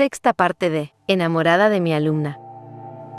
Sexta parte de Enamorada de mi alumna.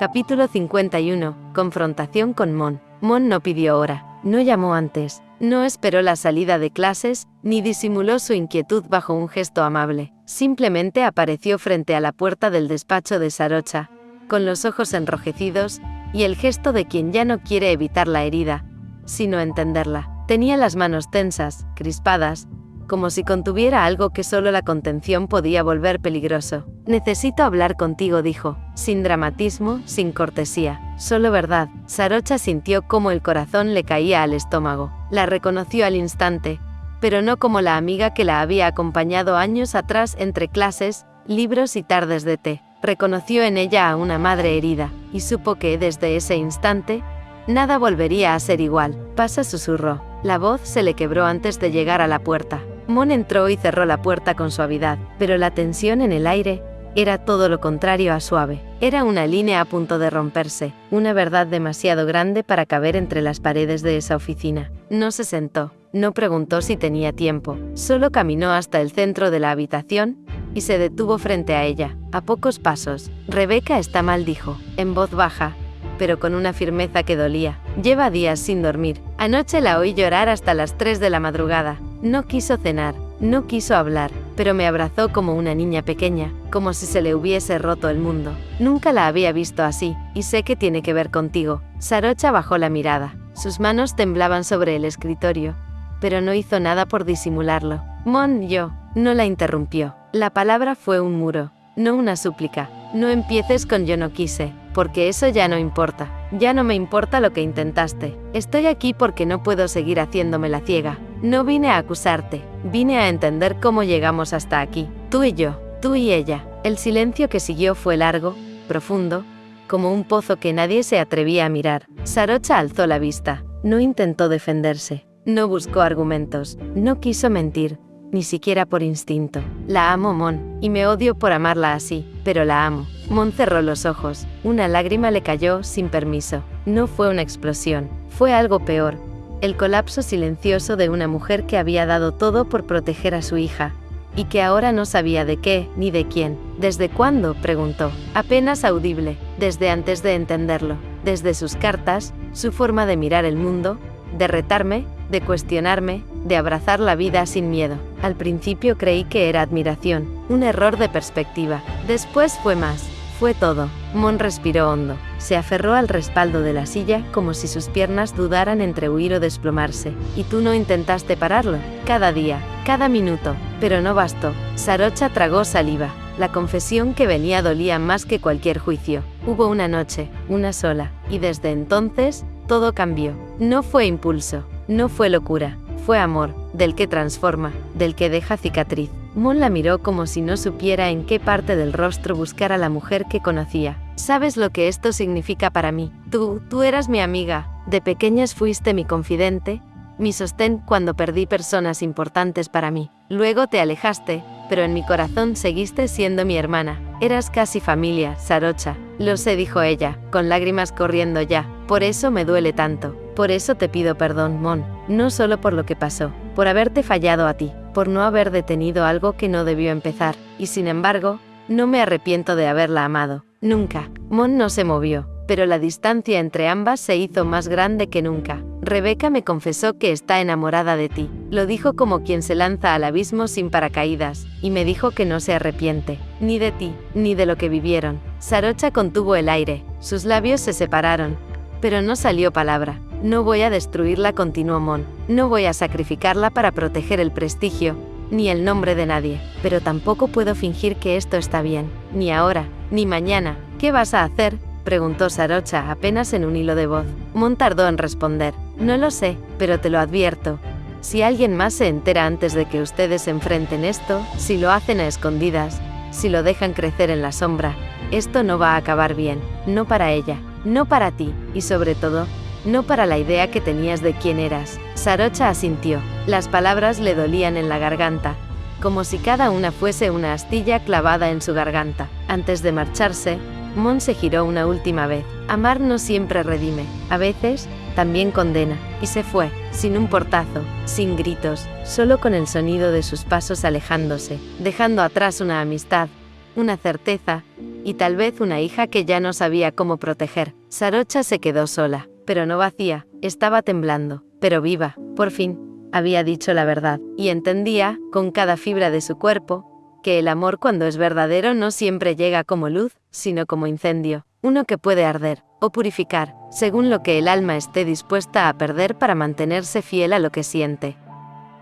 Capítulo 51. Confrontación con Mon. Mon no pidió hora, no llamó antes, no esperó la salida de clases, ni disimuló su inquietud bajo un gesto amable. Simplemente apareció frente a la puerta del despacho de Sarocha, con los ojos enrojecidos, y el gesto de quien ya no quiere evitar la herida, sino entenderla. Tenía las manos tensas, crispadas, como si contuviera algo que solo la contención podía volver peligroso. Necesito hablar contigo, dijo, sin dramatismo, sin cortesía, solo verdad. Sarocha sintió cómo el corazón le caía al estómago. La reconoció al instante, pero no como la amiga que la había acompañado años atrás entre clases, libros y tardes de té. Reconoció en ella a una madre herida, y supo que desde ese instante, nada volvería a ser igual. Pasa, susurró. La voz se le quebró antes de llegar a la puerta. Mon entró y cerró la puerta con suavidad, pero la tensión en el aire era todo lo contrario a suave. Era una línea a punto de romperse, una verdad demasiado grande para caber entre las paredes de esa oficina. No se sentó, no preguntó si tenía tiempo, solo caminó hasta el centro de la habitación y se detuvo frente a ella, a pocos pasos. Rebeca está mal, dijo, en voz baja, pero con una firmeza que dolía. Lleva días sin dormir. Anoche la oí llorar hasta las 3 de la madrugada. No quiso cenar, no quiso hablar, pero me abrazó como una niña pequeña, como si se le hubiese roto el mundo. Nunca la había visto así, y sé que tiene que ver contigo. Sarocha bajó la mirada. Sus manos temblaban sobre el escritorio, pero no hizo nada por disimularlo. Mon, no la interrumpió. La palabra fue un muro, no una súplica. No empieces con yo no quise, porque eso ya no importa. Ya no me importa lo que intentaste. Estoy aquí porque no puedo seguir haciéndome la ciega. No vine a acusarte, vine a entender cómo llegamos hasta aquí. Tú y yo, tú y ella. El silencio que siguió fue largo, profundo, como un pozo que nadie se atrevía a mirar. Sarocha alzó la vista. No intentó defenderse, no buscó argumentos, no quiso mentir, ni siquiera por instinto. La amo, Mon, y me odio por amarla así, pero la amo. Mon cerró los ojos. Una lágrima le cayó sin permiso. No fue una explosión, fue algo peor. El colapso silencioso de una mujer que había dado todo por proteger a su hija, y que ahora no sabía de qué, ni de quién. ¿Desde cuándo?, preguntó. Apenas audible, desde antes de entenderlo, desde sus cartas, su forma de mirar el mundo, de retarme, de cuestionarme, de abrazar la vida sin miedo. Al principio creí que era admiración, un error de perspectiva. Después fue más, fue todo. Mon respiró hondo. Se aferró al respaldo de la silla como si sus piernas dudaran entre huir o desplomarse. ¿Y tú no intentaste pararlo? Cada día, cada minuto. Pero no bastó. Sarocha tragó saliva. La confesión que venía dolía más que cualquier juicio. Hubo una noche, una sola, y desde entonces, todo cambió. No fue impulso, no fue locura, fue amor, del que transforma, del que deja cicatriz. Mon la miró como si no supiera en qué parte del rostro buscar a la mujer que conocía. ¿Sabes lo que esto significa para mí? Tú eras mi amiga, de pequeñas fuiste mi confidente, mi sostén cuando perdí personas importantes para mí. Luego te alejaste, pero en mi corazón seguiste siendo mi hermana. Eras casi familia, Sarocha. Lo sé, dijo ella, con lágrimas corriendo ya. Por eso me duele tanto. Por eso te pido perdón, Mon. No solo por lo que pasó, por haberte fallado a ti, por no haber detenido algo que no debió empezar. Y sin embargo, no me arrepiento de haberla amado. Nunca. Mon no se movió, pero la distancia entre ambas se hizo más grande que nunca. Rebeca me confesó que está enamorada de ti. Lo dijo como quien se lanza al abismo sin paracaídas, y me dijo que no se arrepiente, ni de ti, ni de lo que vivieron. Sarocha contuvo el aire, sus labios se separaron, pero no salió palabra. No voy a destruirla, continuó Mon. No voy a sacrificarla para proteger el prestigio, ni el nombre de nadie. Pero tampoco puedo fingir que esto está bien. Ni ahora, ni mañana. ¿Qué vas a hacer?, preguntó Sarocha apenas en un hilo de voz. Mon tardó en responder. No lo sé, pero te lo advierto. Si alguien más se entera antes de que ustedes enfrenten esto, si lo hacen a escondidas, si lo dejan crecer en la sombra, esto no va a acabar bien. No para ella, no para ti, y sobre todo, no para la idea que tenías de quién eras. Sarocha asintió. Las palabras le dolían en la garganta, como si cada una fuese una astilla clavada en su garganta. Antes de marcharse, Mon se giró una última vez. Amar no siempre redime, a veces, también condena. Y se fue, sin un portazo, sin gritos, solo con el sonido de sus pasos alejándose, dejando atrás una amistad, una certeza, y tal vez una hija que ya no sabía cómo proteger. Sarocha se quedó sola, pero no vacía, estaba temblando, pero viva. Por fin, había dicho la verdad, y entendía, con cada fibra de su cuerpo, que el amor cuando es verdadero no siempre llega como luz, sino como incendio, uno que puede arder, o purificar, según lo que el alma esté dispuesta a perder para mantenerse fiel a lo que siente.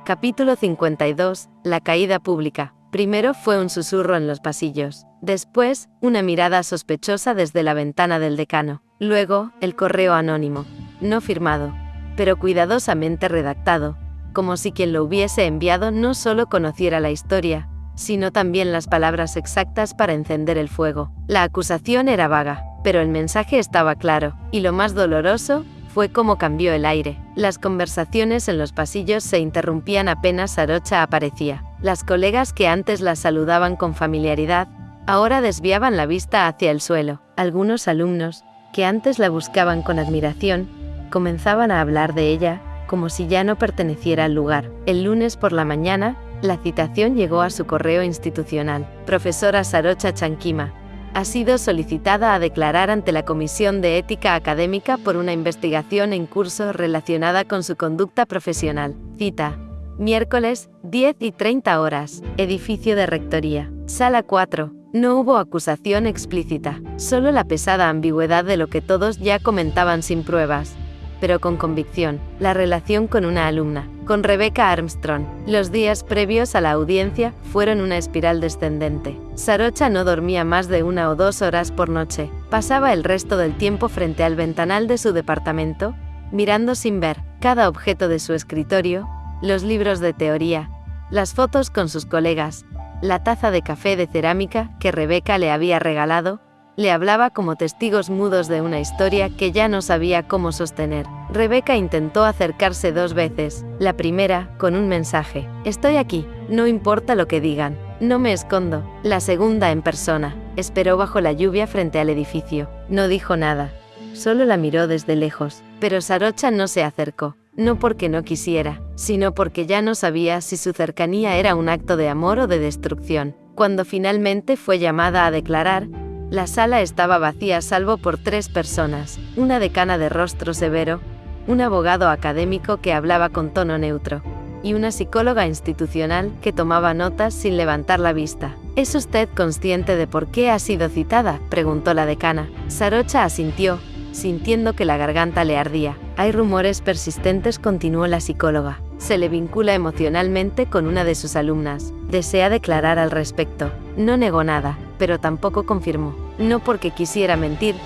Capítulo 52, la caída pública. Primero fue un susurro en los pasillos, después, una mirada sospechosa desde la ventana del decano, luego, el correo anónimo, no firmado, pero cuidadosamente redactado, como si quien lo hubiese enviado no solo conociera la historia, sino también las palabras exactas para encender el fuego. La acusación era vaga, pero el mensaje estaba claro, y lo más doloroso fue cómo cambió el aire. Las conversaciones en los pasillos se interrumpían apenas Sarocha aparecía. Las colegas que antes la saludaban con familiaridad, ahora desviaban la vista hacia el suelo. Algunos alumnos, que antes la buscaban con admiración, comenzaban a hablar de ella, como si ya no perteneciera al lugar. El lunes por la mañana, la citación llegó a su correo institucional. Profesora Sarocha Chankima ha sido solicitada a declarar ante la Comisión de Ética Académica por una investigación en curso relacionada con su conducta profesional. Cita: miércoles, 10:30 horas, edificio de Rectoría, sala 4. No hubo acusación explícita, solo la pesada ambigüedad de lo que todos ya comentaban sin pruebas, pero con convicción, la relación con una alumna, con Rebecca Armstrong. Los días previos a la audiencia fueron una espiral descendente. Sarocha no dormía más de 1 o 2 horas por noche. Pasaba el resto del tiempo frente al ventanal de su departamento, mirando sin ver cada objeto de su escritorio, los libros de teoría, las fotos con sus colegas, la taza de café de cerámica que Rebecca le había regalado. Le hablaba como testigos mudos de una historia que ya no sabía cómo sostener. Rebecca intentó acercarse 2 veces, la primera, con un mensaje: estoy aquí, no importa lo que digan, no me escondo. La segunda en persona, esperó bajo la lluvia frente al edificio. No dijo nada, solo la miró desde lejos, pero Sarocha no se acercó, no porque no quisiera, sino porque ya no sabía si su cercanía era un acto de amor o de destrucción. Cuando finalmente fue llamada a declarar, la sala estaba vacía salvo por 3 personas, una decana de rostro severo, un abogado académico que hablaba con tono neutro, y una psicóloga institucional que tomaba notas sin levantar la vista. ¿Es usted consciente de por qué ha sido citada?, preguntó la decana. Sarocha asintió, sintiendo que la garganta le ardía. Hay rumores persistentes, continuó la psicóloga. Se le vincula emocionalmente con una de sus alumnas. Desea declarar al respecto. No negó nada, pero tampoco confirmó. No porque quisiera mentir,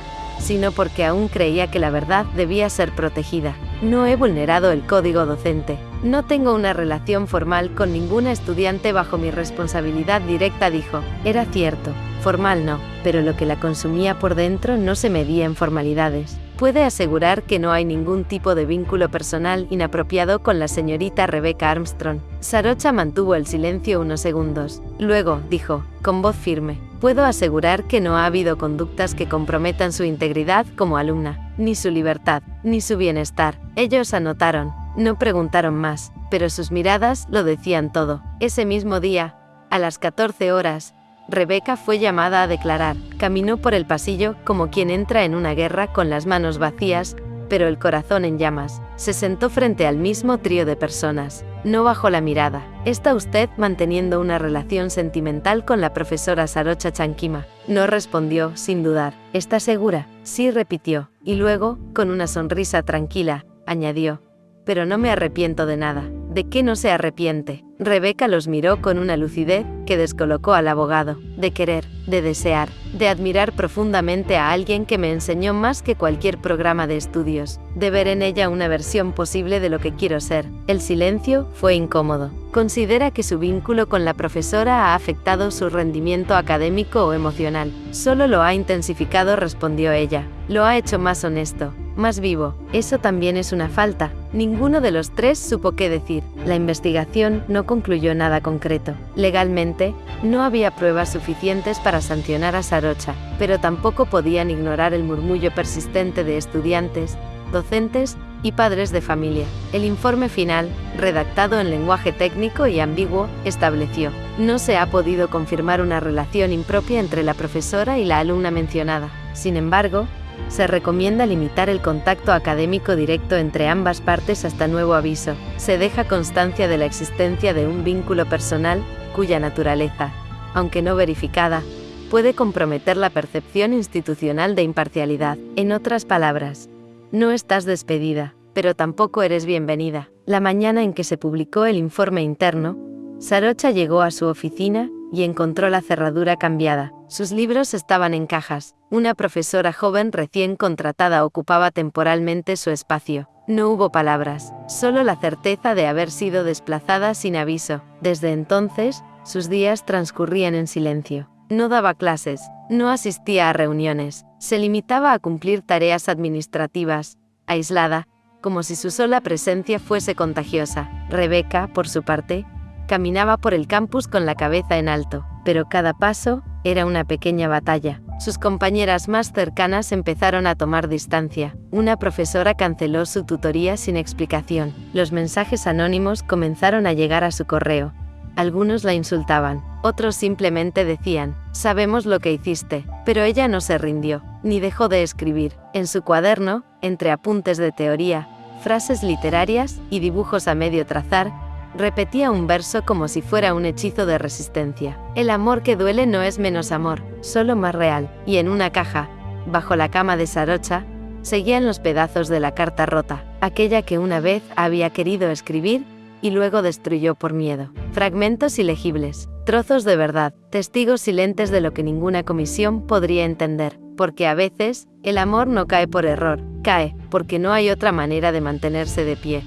sino porque aún creía que la verdad debía ser protegida. No he vulnerado el código docente. No tengo una relación formal con ninguna estudiante bajo mi responsabilidad directa, dijo. Era cierto, formal no, pero lo que la consumía por dentro no se medía en formalidades. Puede asegurar que no hay ningún tipo de vínculo personal inapropiado con la señorita Rebecca Armstrong. Sarocha mantuvo el silencio unos segundos. Luego, dijo, con voz firme, puedo asegurar que no ha habido conductas que comprometan su integridad como alumna, ni su libertad, ni su bienestar. Ellos anotaron, no preguntaron más, pero sus miradas lo decían todo. Ese mismo día, a las 14 horas, Rebecca fue llamada a declarar. Caminó por el pasillo como quien entra en una guerra con las manos vacías, pero el corazón en llamas. Se sentó frente al mismo trío de personas. No bajó la mirada. ¿Está usted manteniendo una relación sentimental con la profesora Sarocha Chankima? No respondió, sin dudar. ¿Está segura? Sí, repitió. Y luego, con una sonrisa tranquila, añadió. Pero no me arrepiento de nada. ¿De qué no se arrepiente? Rebecca los miró con una lucidez que descolocó al abogado. De querer, de desear, de admirar profundamente a alguien que me enseñó más que cualquier programa de estudios, de ver en ella una versión posible de lo que quiero ser. El silencio fue incómodo. ¿Considera que su vínculo con la profesora ha afectado su rendimiento académico o emocional? Solo lo ha intensificado, respondió ella. Lo ha hecho más honesto, más vivo. Eso también es una falta. Ninguno de los 3 supo qué decir. La investigación no concluyó nada concreto. Legalmente, no había pruebas suficientes para sancionar a Sarocha, pero tampoco podían ignorar el murmullo persistente de estudiantes, docentes y padres de familia. El informe final, redactado en lenguaje técnico y ambiguo, estableció: No se ha podido confirmar una relación impropia entre la profesora y la alumna mencionada. Sin embargo, se recomienda limitar el contacto académico directo entre ambas partes hasta nuevo aviso. Se deja constancia de la existencia de un vínculo personal, cuya naturaleza, aunque no verificada, puede comprometer la percepción institucional de imparcialidad. En otras palabras, no estás despedida, pero tampoco eres bienvenida. La mañana en que se publicó el informe interno, Sarocha llegó a su oficina y encontró la cerradura cambiada. Sus libros estaban en cajas. Una profesora joven recién contratada ocupaba temporalmente su espacio. No hubo palabras, solo la certeza de haber sido desplazada sin aviso. Desde entonces, sus días transcurrían en silencio. No daba clases, no asistía a reuniones, se limitaba a cumplir tareas administrativas, aislada, como si su sola presencia fuese contagiosa. Rebeca, por su parte, caminaba por el campus con la cabeza en alto, pero cada paso era una pequeña batalla. Sus compañeras más cercanas empezaron a tomar distancia. Una profesora canceló su tutoría sin explicación. Los mensajes anónimos comenzaron a llegar a su correo. Algunos la insultaban, otros simplemente decían, sabemos lo que hiciste, pero ella no se rindió, ni dejó de escribir. En su cuaderno, entre apuntes de teoría, frases literarias y dibujos a medio trazar, repetía un verso como si fuera un hechizo de resistencia. El amor que duele no es menos amor, solo más real. Y en una caja, bajo la cama de Sarocha, seguían los pedazos de la carta rota, aquella que una vez había querido escribir y luego destruyó por miedo. Fragmentos ilegibles, trozos de verdad, testigos silentes de lo que ninguna comisión podría entender, porque a veces, el amor no cae por error, cae porque no hay otra manera de mantenerse de pie.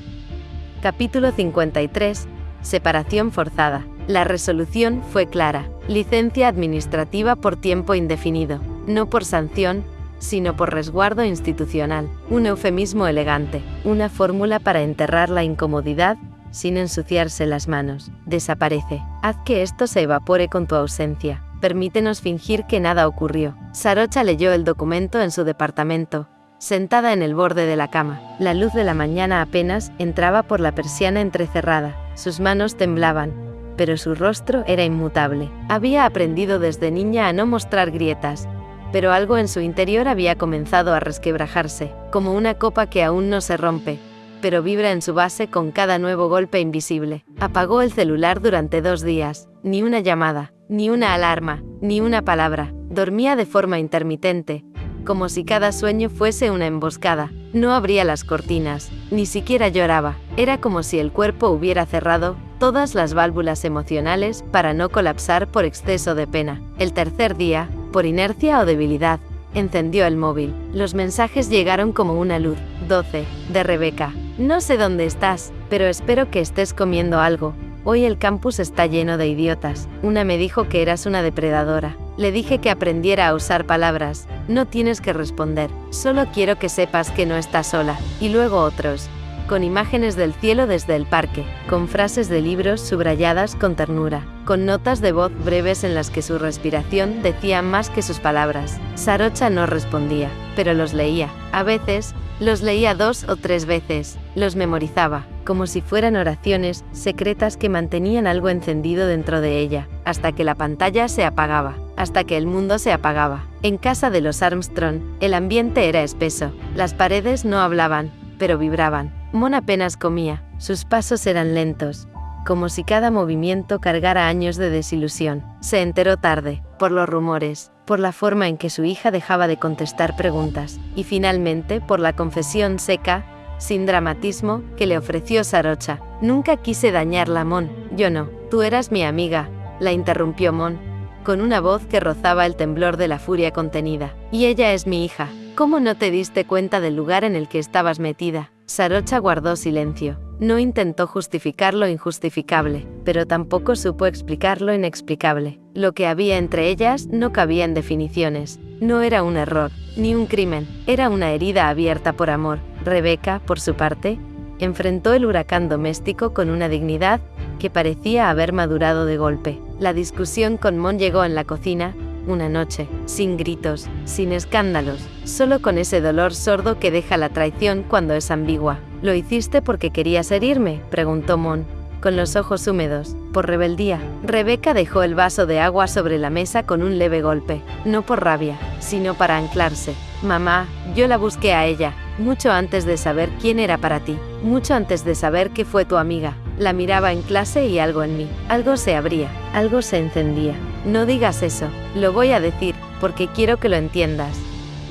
Capítulo 53. Separación forzada. La resolución fue clara. Licencia administrativa por tiempo indefinido. No por sanción, sino por resguardo institucional. Un eufemismo elegante. Una fórmula para enterrar la incomodidad, sin ensuciarse las manos. Desaparece. Haz que esto se evapore con tu ausencia. Permítenos fingir que nada ocurrió. Sarocha leyó el documento en su departamento, sentada en el borde de la cama. La luz de la mañana apenas entraba por la persiana entrecerrada. Sus manos temblaban, pero su rostro era inmutable. Había aprendido desde niña a no mostrar grietas, pero algo en su interior había comenzado a resquebrajarse, como una copa que aún no se rompe, pero vibra en su base con cada nuevo golpe invisible. Apagó el celular durante 2 días. Ni una llamada, ni una alarma, ni una palabra. Dormía de forma intermitente, como si cada sueño fuese una emboscada. No abría las cortinas, ni siquiera lloraba. Era como si el cuerpo hubiera cerrado todas las válvulas emocionales para no colapsar por exceso de pena. El tercer día, por inercia o debilidad, encendió el móvil. Los mensajes llegaron como una luz. 12. De Rebeca. No sé dónde estás, pero espero que estés comiendo algo. Hoy el campus está lleno de idiotas. Una me dijo que eras una depredadora. Le dije que aprendiera a usar palabras. No tienes que responder. Solo quiero que sepas que no estás sola. Y luego otros, con imágenes del cielo desde el parque, con frases de libros subrayadas con ternura, con notas de voz breves en las que su respiración decía más que sus palabras. Sarocha no respondía, pero los leía. A veces, los leía 2 o 3 veces. Los memorizaba, como si fueran oraciones secretas que mantenían algo encendido dentro de ella, hasta que la pantalla se apagaba, hasta que el mundo se apagaba. En casa de los Armstrong, el ambiente era espeso. Las paredes no hablaban, pero vibraban. Mon apenas comía. Sus pasos eran lentos, como si cada movimiento cargara años de desilusión. Se enteró tarde, por los rumores, por la forma en que su hija dejaba de contestar preguntas, y finalmente por la confesión seca, sin dramatismo, que le ofreció Sarocha. Nunca quise dañarla, Mon. Yo no. Tú eras mi amiga, la interrumpió Mon, con una voz que rozaba el temblor de la furia contenida. Y ella es mi hija. ¿Cómo no te diste cuenta del lugar en el que estabas metida? Sarocha guardó silencio. No intentó justificar lo injustificable, pero tampoco supo explicar lo inexplicable. Lo que había entre ellas no cabía en definiciones. No era un error, ni un crimen. Era una herida abierta por amor. Rebeca, por su parte, enfrentó el huracán doméstico con una dignidad que parecía haber madurado de golpe. La discusión con Mon llegó en la cocina, una noche, sin gritos, sin escándalos, solo con ese dolor sordo que deja la traición cuando es ambigua. ¿Lo hiciste porque querías herirme?, preguntó Mon, con los ojos húmedos, por rebeldía. Rebeca dejó el vaso de agua sobre la mesa con un leve golpe, no por rabia, sino para anclarse. Mamá, yo la busqué a ella, mucho antes de saber quién era para ti, mucho antes de saber que fue tu amiga. La miraba en clase y algo en mí, algo se abría, algo se encendía. No digas eso, lo voy a decir, porque quiero que lo entiendas.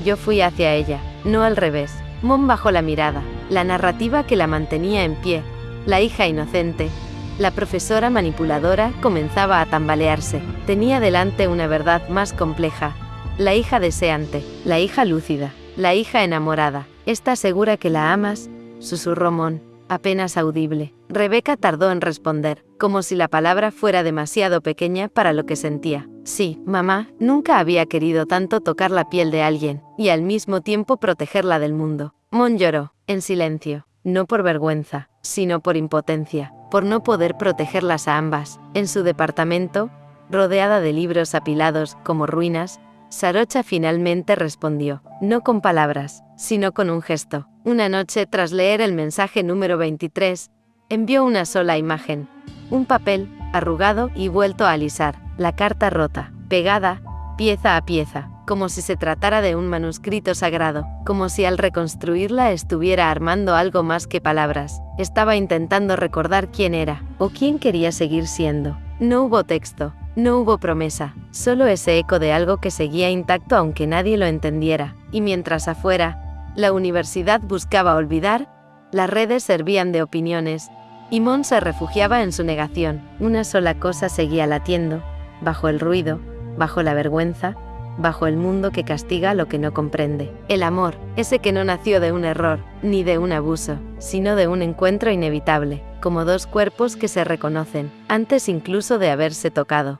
Yo fui hacia ella, no al revés. Mon bajó la mirada, la narrativa que la mantenía en pie, la hija inocente, la profesora manipuladora, comenzaba a tambalearse. Tenía delante una verdad más compleja. La hija deseante, la hija lúcida, la hija enamorada. ¿Estás segura que la amas?, susurró Mon, apenas audible. Rebeca tardó en responder, como si la palabra fuera demasiado pequeña para lo que sentía. Sí, mamá, nunca había querido tanto tocar la piel de alguien, y al mismo tiempo protegerla del mundo. Mon lloró, en silencio, no por vergüenza, sino por impotencia, por no poder protegerlas a ambas. En su departamento, rodeada de libros apilados como ruinas, Sarocha finalmente respondió, no con palabras, sino con un gesto. Una noche, tras leer el mensaje número 23, envió una sola imagen, un papel, arrugado y vuelto a alisar, la carta rota, pegada, pieza a pieza, como si se tratara de un manuscrito sagrado, como si al reconstruirla estuviera armando algo más que palabras. Estaba intentando recordar quién era, o quién quería seguir siendo. No hubo texto, no hubo promesa, solo ese eco de algo que seguía intacto aunque nadie lo entendiera, y mientras afuera, la universidad buscaba olvidar, las redes servían de opiniones, y Mon se refugiaba en su negación. Una sola cosa seguía latiendo, bajo el ruido, bajo la vergüenza, bajo el mundo que castiga lo que no comprende. El amor, ese que no nació de un error, ni de un abuso, sino de un encuentro inevitable, como dos cuerpos que se reconocen, antes incluso de haberse tocado.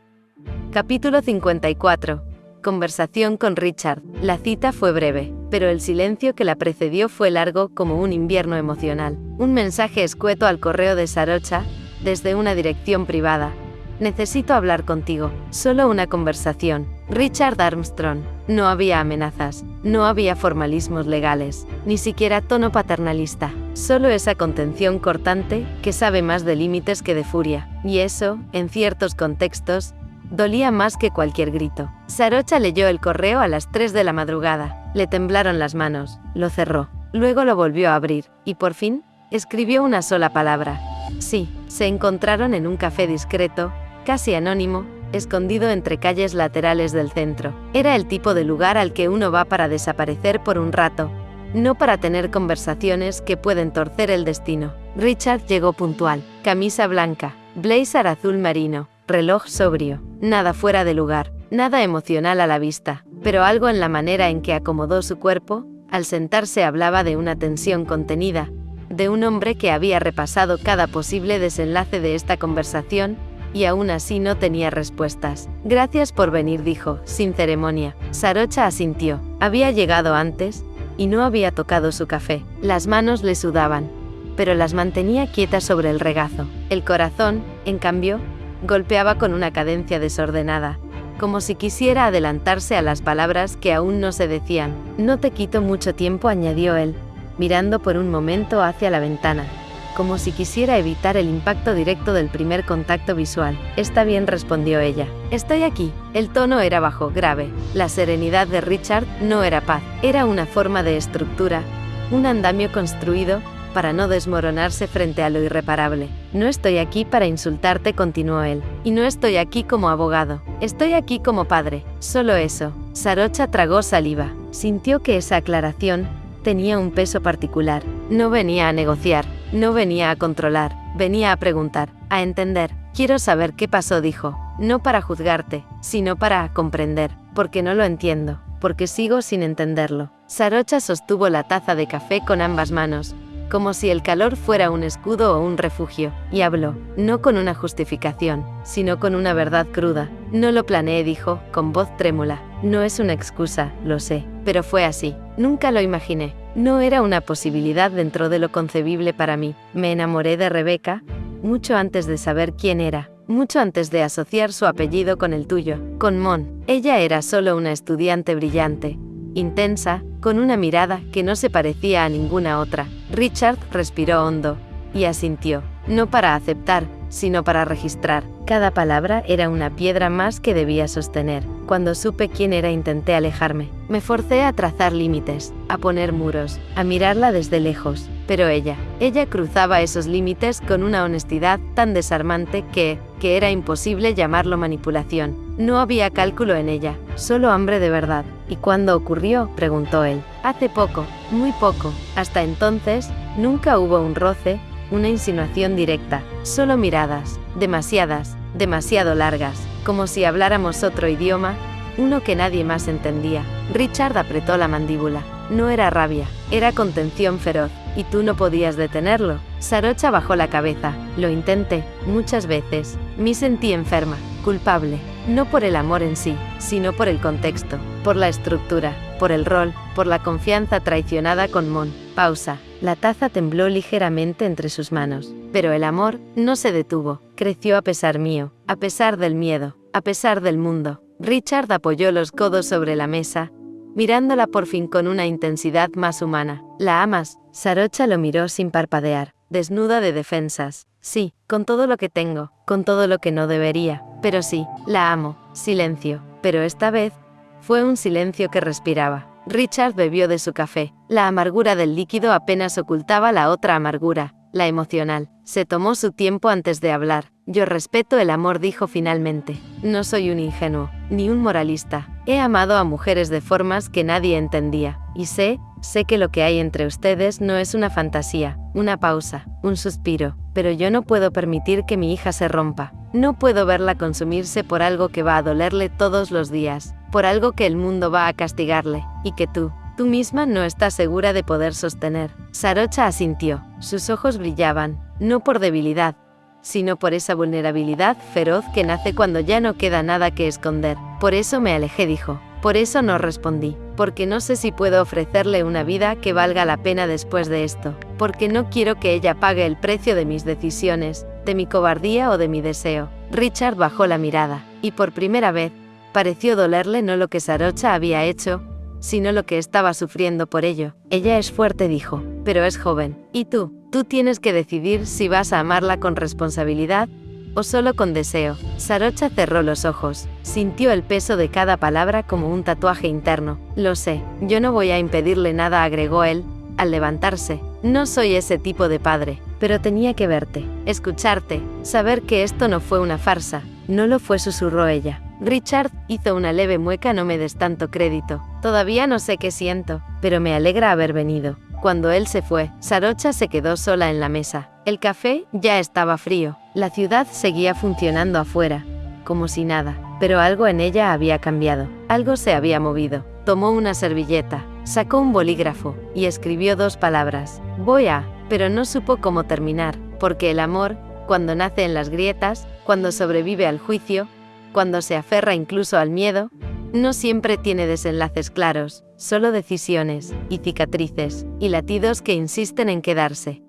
Capítulo 54. Conversación con Richard. La cita fue breve, pero el silencio que la precedió fue largo como un invierno emocional. Un mensaje escueto al correo de Sarocha, desde una dirección privada. Necesito hablar contigo, solo una conversación. Richard Armstrong. No había amenazas, no había formalismos legales, ni siquiera tono paternalista. Solo esa contención cortante, que sabe más de límites que de furia. Y eso, en ciertos contextos, dolía más que cualquier grito. Sarocha leyó el correo a las 3 de la madrugada. Le temblaron las manos, lo cerró, luego lo volvió a abrir, y por fin, escribió una sola palabra. Sí, se encontraron en un café discreto, casi anónimo, escondido entre calles laterales del centro. Era el tipo de lugar al que uno va para desaparecer por un rato, no para tener conversaciones que pueden torcer el destino. Richard llegó puntual, camisa blanca, blazer azul marino, reloj sobrio, nada fuera de lugar, nada emocional a la vista, pero algo en la manera en que acomodó su cuerpo, al sentarse hablaba de una tensión contenida, de un hombre que había repasado cada posible desenlace de esta conversación, y aún así no tenía respuestas. Gracias por venir, dijo, sin ceremonia. Sarocha asintió. Había llegado antes, y no había tocado su café. Las manos le sudaban, pero las mantenía quietas sobre el regazo. El corazón, en cambio, golpeaba con una cadencia desordenada, como si quisiera adelantarse a las palabras que aún no se decían. No te quito mucho tiempo, añadió él, mirando por un momento hacia la ventana, como si quisiera evitar el impacto directo del primer contacto visual. Está bien, respondió ella. Estoy aquí. El tono era bajo, grave. La serenidad de Richard no era paz, era una forma de estructura, un andamio construido para no desmoronarse frente a lo irreparable. No estoy aquí para insultarte, continuó él, y no estoy aquí como abogado. Estoy aquí como padre. Solo eso. Sarocha tragó saliva. Sintió que esa aclaración tenía un peso particular. No venía a negociar, no venía a controlar, venía a preguntar, a entender. Quiero saber qué pasó, dijo, no para juzgarte, sino para comprender, porque no lo entiendo, porque sigo sin entenderlo. Sarocha sostuvo la taza de café con ambas manos, como si el calor fuera un escudo o un refugio, y habló, no con una justificación, sino con una verdad cruda. No lo planeé, dijo, con voz trémula. No es una excusa, lo sé, pero fue así. Nunca lo imaginé. No era una posibilidad dentro de lo concebible para mí. Me enamoré de Rebeca, mucho antes de saber quién era, mucho antes de asociar su apellido con el tuyo, con Mon. Ella era solo una estudiante brillante, intensa, con una mirada que no se parecía a ninguna otra. Richard respiró hondo y asintió, no para aceptar, sino para registrar. Cada palabra era una piedra más que debía sostener. Cuando supe quién era, intenté alejarme. Me forcé a trazar límites, a poner muros, a mirarla desde lejos. Pero ella cruzaba esos límites con una honestidad tan desarmante que era imposible llamarlo manipulación. No había cálculo en ella, solo hambre de verdad. ¿Y cuándo ocurrió?, preguntó él. Hace poco, muy poco. Hasta entonces, nunca hubo un roce, una insinuación directa, solo miradas, demasiadas, demasiado largas, como si habláramos otro idioma, uno que nadie más entendía. Richard apretó la mandíbula. No era rabia, era contención feroz, y tú no podías detenerlo. Sarocha bajó la cabeza. Lo intenté, muchas veces. Me sentí enferma, culpable, no por el amor en sí, sino por el contexto, por la estructura, por el rol, por la confianza traicionada con Mon. Pausa. La taza tembló ligeramente entre sus manos. Pero el amor no se detuvo, creció a pesar mío, a pesar del miedo, a pesar del mundo. Richard apoyó los codos sobre la mesa, mirándola por fin con una intensidad más humana. ¿La amas? Sarocha lo miró sin parpadear, desnuda de defensas. Sí, con todo lo que tengo, con todo lo que no debería, pero sí, la amo. Silencio. Pero esta vez, fue un silencio que respiraba. Richard bebió de su café. La amargura del líquido apenas ocultaba la otra amargura, la emocional. Se tomó su tiempo antes de hablar. Yo respeto el amor, dijo finalmente. No soy un ingenuo, ni un moralista. He amado a mujeres de formas que nadie entendía. Y sé que lo que hay entre ustedes no es una fantasía, una pausa, un suspiro. Pero yo no puedo permitir que mi hija se rompa. No puedo verla consumirse por algo que va a dolerle todos los días, por algo que el mundo va a castigarle, y que tú misma no estás segura de poder sostener. Sarocha asintió. Sus ojos brillaban, no por debilidad, sino por esa vulnerabilidad feroz que nace cuando ya no queda nada que esconder. Por eso me alejé, dijo. Por eso no respondí. Porque no sé si puedo ofrecerle una vida que valga la pena después de esto. Porque no quiero que ella pague el precio de mis decisiones, de mi cobardía o de mi deseo. Richard bajó la mirada, y por primera vez, pareció dolerle no lo que Sarocha había hecho, sino lo que estaba sufriendo por ello. Ella es fuerte, dijo, pero es joven. ¿Y tú? Tú tienes que decidir si vas a amarla con responsabilidad o solo con deseo. Sarocha cerró los ojos. Sintió el peso de cada palabra como un tatuaje interno. Lo sé, yo no voy a impedirle nada, agregó él, al levantarse. No soy ese tipo de padre, pero tenía que verte, escucharte, saber que esto no fue una farsa. No lo fue, susurró ella. Richard hizo una leve mueca. No me des tanto crédito. Todavía no sé qué siento, pero me alegra haber venido. Cuando él se fue, Sarocha se quedó sola en la mesa. El café ya estaba frío. La ciudad seguía funcionando afuera, como si nada, pero algo en ella había cambiado. Algo se había movido. Tomó una servilleta, sacó un bolígrafo y escribió 2 palabras. Voy a, pero no supo cómo terminar, porque el amor, cuando nace en las grietas, cuando sobrevive al juicio, cuando se aferra incluso al miedo, no siempre tiene desenlaces claros, solo decisiones, y cicatrices, y latidos que insisten en quedarse.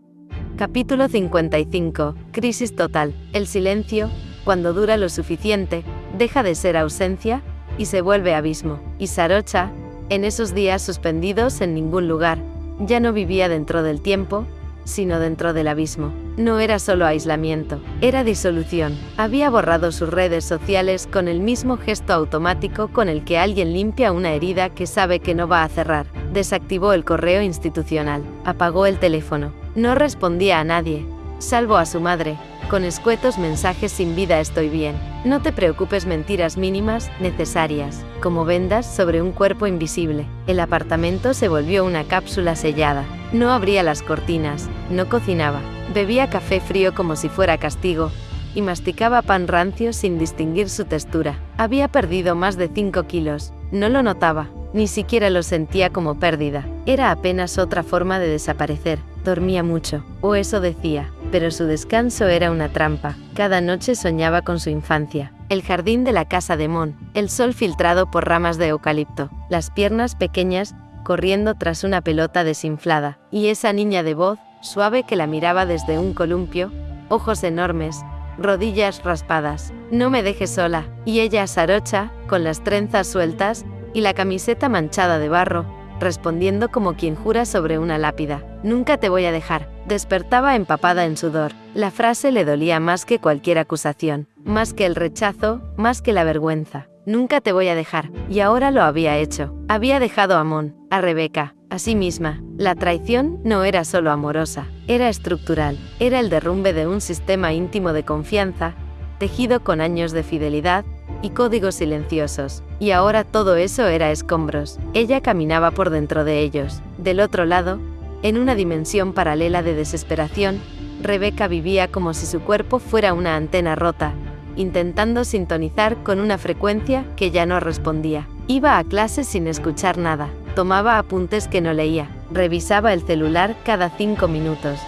Capítulo 55. Crisis total. El silencio, cuando dura lo suficiente, deja de ser ausencia, y se vuelve abismo. Y Sarocha, en esos días suspendidos en ningún lugar, ya no vivía dentro del tiempo, sino dentro del abismo. No era solo aislamiento, era disolución. Había borrado sus redes sociales con el mismo gesto automático con el que alguien limpia una herida que sabe que no va a cerrar. Desactivó el correo institucional, apagó el teléfono. No respondía a nadie, salvo a su madre, con escuetos mensajes sin vida: estoy bien. No te preocupes, mentiras mínimas, necesarias, como vendas sobre un cuerpo invisible. El apartamento se volvió una cápsula sellada. No abría las cortinas, no cocinaba, bebía café frío como si fuera castigo, y masticaba pan rancio sin distinguir su textura. Había perdido más de 5 kilos, no lo notaba, ni siquiera lo sentía como pérdida. Era apenas otra forma de desaparecer. Dormía mucho, o eso decía, pero su descanso era una trampa. Cada noche soñaba con su infancia, el jardín de la casa de Mon, el sol filtrado por ramas de eucalipto, las piernas pequeñas corriendo tras una pelota desinflada, y esa niña de voz suave que la miraba desde un columpio, ojos enormes, rodillas raspadas. No me dejes sola. Y ella, Sarocha, con las trenzas sueltas y la camiseta manchada de barro, respondiendo como quien jura sobre una lápida. Nunca te voy a dejar. Despertaba empapada en sudor. La frase le dolía más que cualquier acusación, más que el rechazo, más que la vergüenza. Nunca te voy a dejar. Y ahora lo había hecho. Había dejado a Mon, a Rebeca, a sí misma. La traición no era solo amorosa, era estructural. Era el derrumbe de un sistema íntimo de confianza, tejido con años de fidelidad y códigos silenciosos. Y ahora todo eso era escombros. Ella caminaba por dentro de ellos. Del otro lado, en una dimensión paralela de desesperación, Rebeca vivía como si su cuerpo fuera una antena rota, intentando sintonizar con una frecuencia que ya no respondía. Iba a clase sin escuchar nada, tomaba apuntes que no leía, revisaba el celular cada 5 minutos,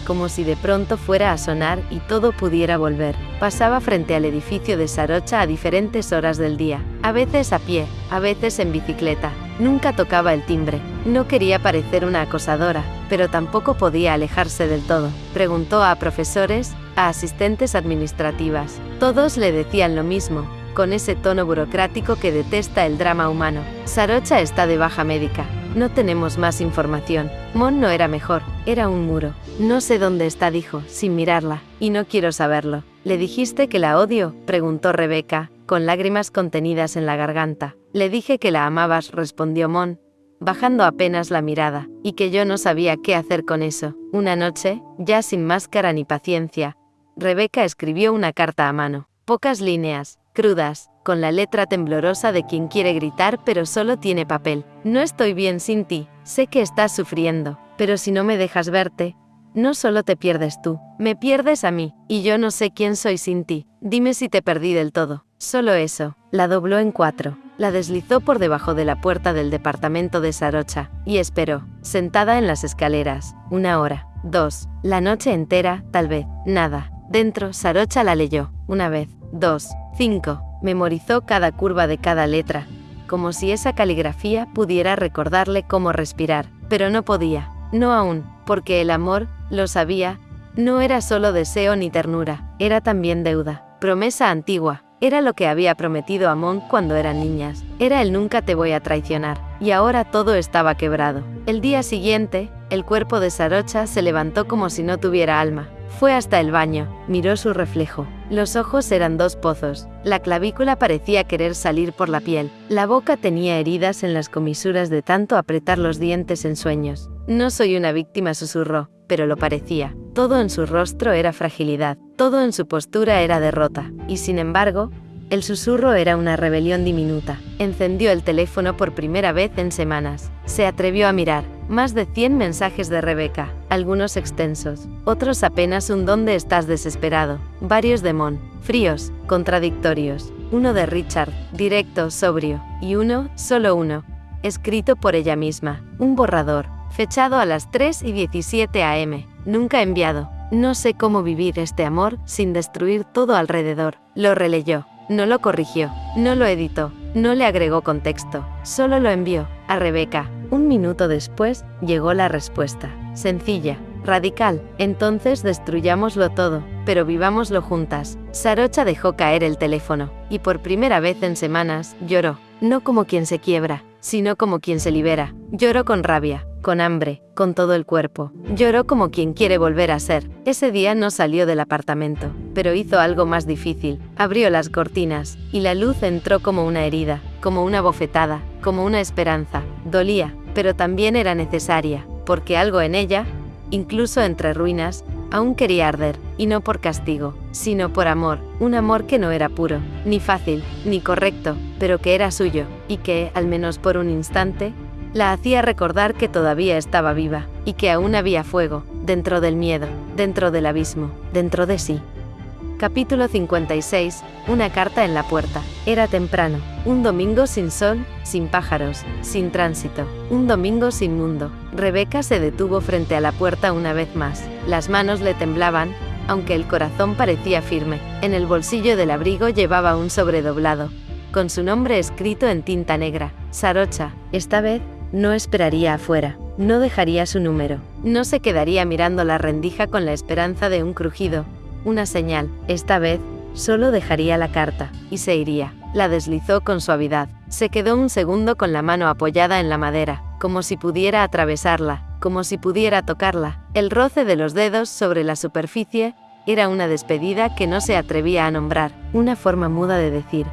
como si de pronto fuera a sonar y todo pudiera volver. Pasaba frente al edificio de Sarocha a diferentes horas del día, a veces a pie, a veces en bicicleta. Nunca tocaba el timbre. No quería parecer una acosadora, pero tampoco podía alejarse del todo. Preguntó a profesores, a asistentes administrativas. Todos le decían lo mismo, con ese tono burocrático que detesta el drama humano. Sarocha está de baja médica. No tenemos más información. Mon no era mejor, era un muro. No sé dónde está, dijo, sin mirarla, y no quiero saberlo. ¿Le dijiste que la odio?, preguntó Rebeca, con lágrimas contenidas en la garganta. Le dije que la amabas, respondió Mon, bajando apenas la mirada, y que yo no sabía qué hacer con eso. Una noche, ya sin máscara ni paciencia, Rebeca escribió una carta a mano. Pocas líneas, crudas, con la letra temblorosa de quien quiere gritar pero solo tiene papel. No estoy bien sin ti, sé que estás sufriendo, pero si no me dejas verte, no solo te pierdes tú, me pierdes a mí, y yo no sé quién soy sin ti. Dime si te perdí del todo. Solo eso. La dobló en 4, la deslizó por debajo de la puerta del departamento de Sarocha, y esperó, sentada en las escaleras, 1 hora, 2, la noche entera, tal vez, nada. Dentro, Sarocha la leyó, 1 vez, 2, 5, memorizó cada curva de cada letra, como si esa caligrafía pudiera recordarle cómo respirar, pero no podía, no aún, porque el amor, lo sabía, no era solo deseo ni ternura, era también deuda, promesa antigua, era lo que había prometido a Mon cuando eran niñas, era el nunca te voy a traicionar, y ahora todo estaba quebrado. El día siguiente, el cuerpo de Sarocha se levantó como si no tuviera alma. Fue hasta el baño, miró su reflejo. Los ojos eran 2 pozos, la clavícula parecía querer salir por la piel, la boca tenía heridas en las comisuras de tanto apretar los dientes en sueños. No soy una víctima, susurró, pero lo parecía. Todo en su rostro era fragilidad, todo en su postura era derrota, y sin embargo, el susurro era una rebelión diminuta. Encendió el teléfono por primera vez en semanas. Se atrevió a mirar. Más de 100 mensajes de Rebeca, algunos extensos, otros apenas un ¿dónde estás desesperado? Varios de Mon, fríos, contradictorios. Uno de Richard, directo, sobrio, y uno, solo uno, escrito por ella misma, un borrador, fechado a las 3:17 am, nunca enviado. No sé cómo vivir este amor sin destruir todo alrededor. Lo releyó. No lo corrigió, no lo editó, no le agregó contexto, solo lo envió a Rebeca. 1 minuto después, llegó la respuesta. Sencilla, radical. Entonces destruyámoslo todo, pero vivámoslo juntas. Sarocha dejó caer el teléfono, y por primera vez en semanas, lloró. No como quien se quiebra, sino como quien se libera. Lloró con rabia, con hambre, con todo el cuerpo. Lloró como quien quiere volver a ser. Ese día no salió del apartamento, pero hizo algo más difícil. Abrió las cortinas, y la luz entró como una herida, como una bofetada, como una esperanza. Dolía, pero también era necesaria, porque algo en ella, incluso entre ruinas, aún quería arder, y no por castigo, sino por amor, un amor que no era puro, ni fácil, ni correcto, pero que era suyo, y que, al menos por un instante, la hacía recordar que todavía estaba viva, y que aún había fuego, dentro del miedo, dentro del abismo, dentro de sí. Capítulo 56, una carta en la puerta. Era temprano, un domingo sin sol, sin pájaros, sin tránsito, un domingo sin mundo. Rebeca se detuvo frente a la puerta una vez más. Las manos le temblaban, aunque el corazón parecía firme. En el bolsillo del abrigo llevaba un sobre doblado, con su nombre escrito en tinta negra. Sarocha. Esta vez, no esperaría afuera, no dejaría su número, no se quedaría mirando la rendija con la esperanza de un crujido, una señal. Esta vez, solo dejaría la carta, y se iría. La deslizó con suavidad. Se quedó un segundo con la mano apoyada en la madera, como si pudiera atravesarla, como si pudiera tocarla. El roce de los dedos sobre la superficie era una despedida que no se atrevía a nombrar, una forma muda de decir,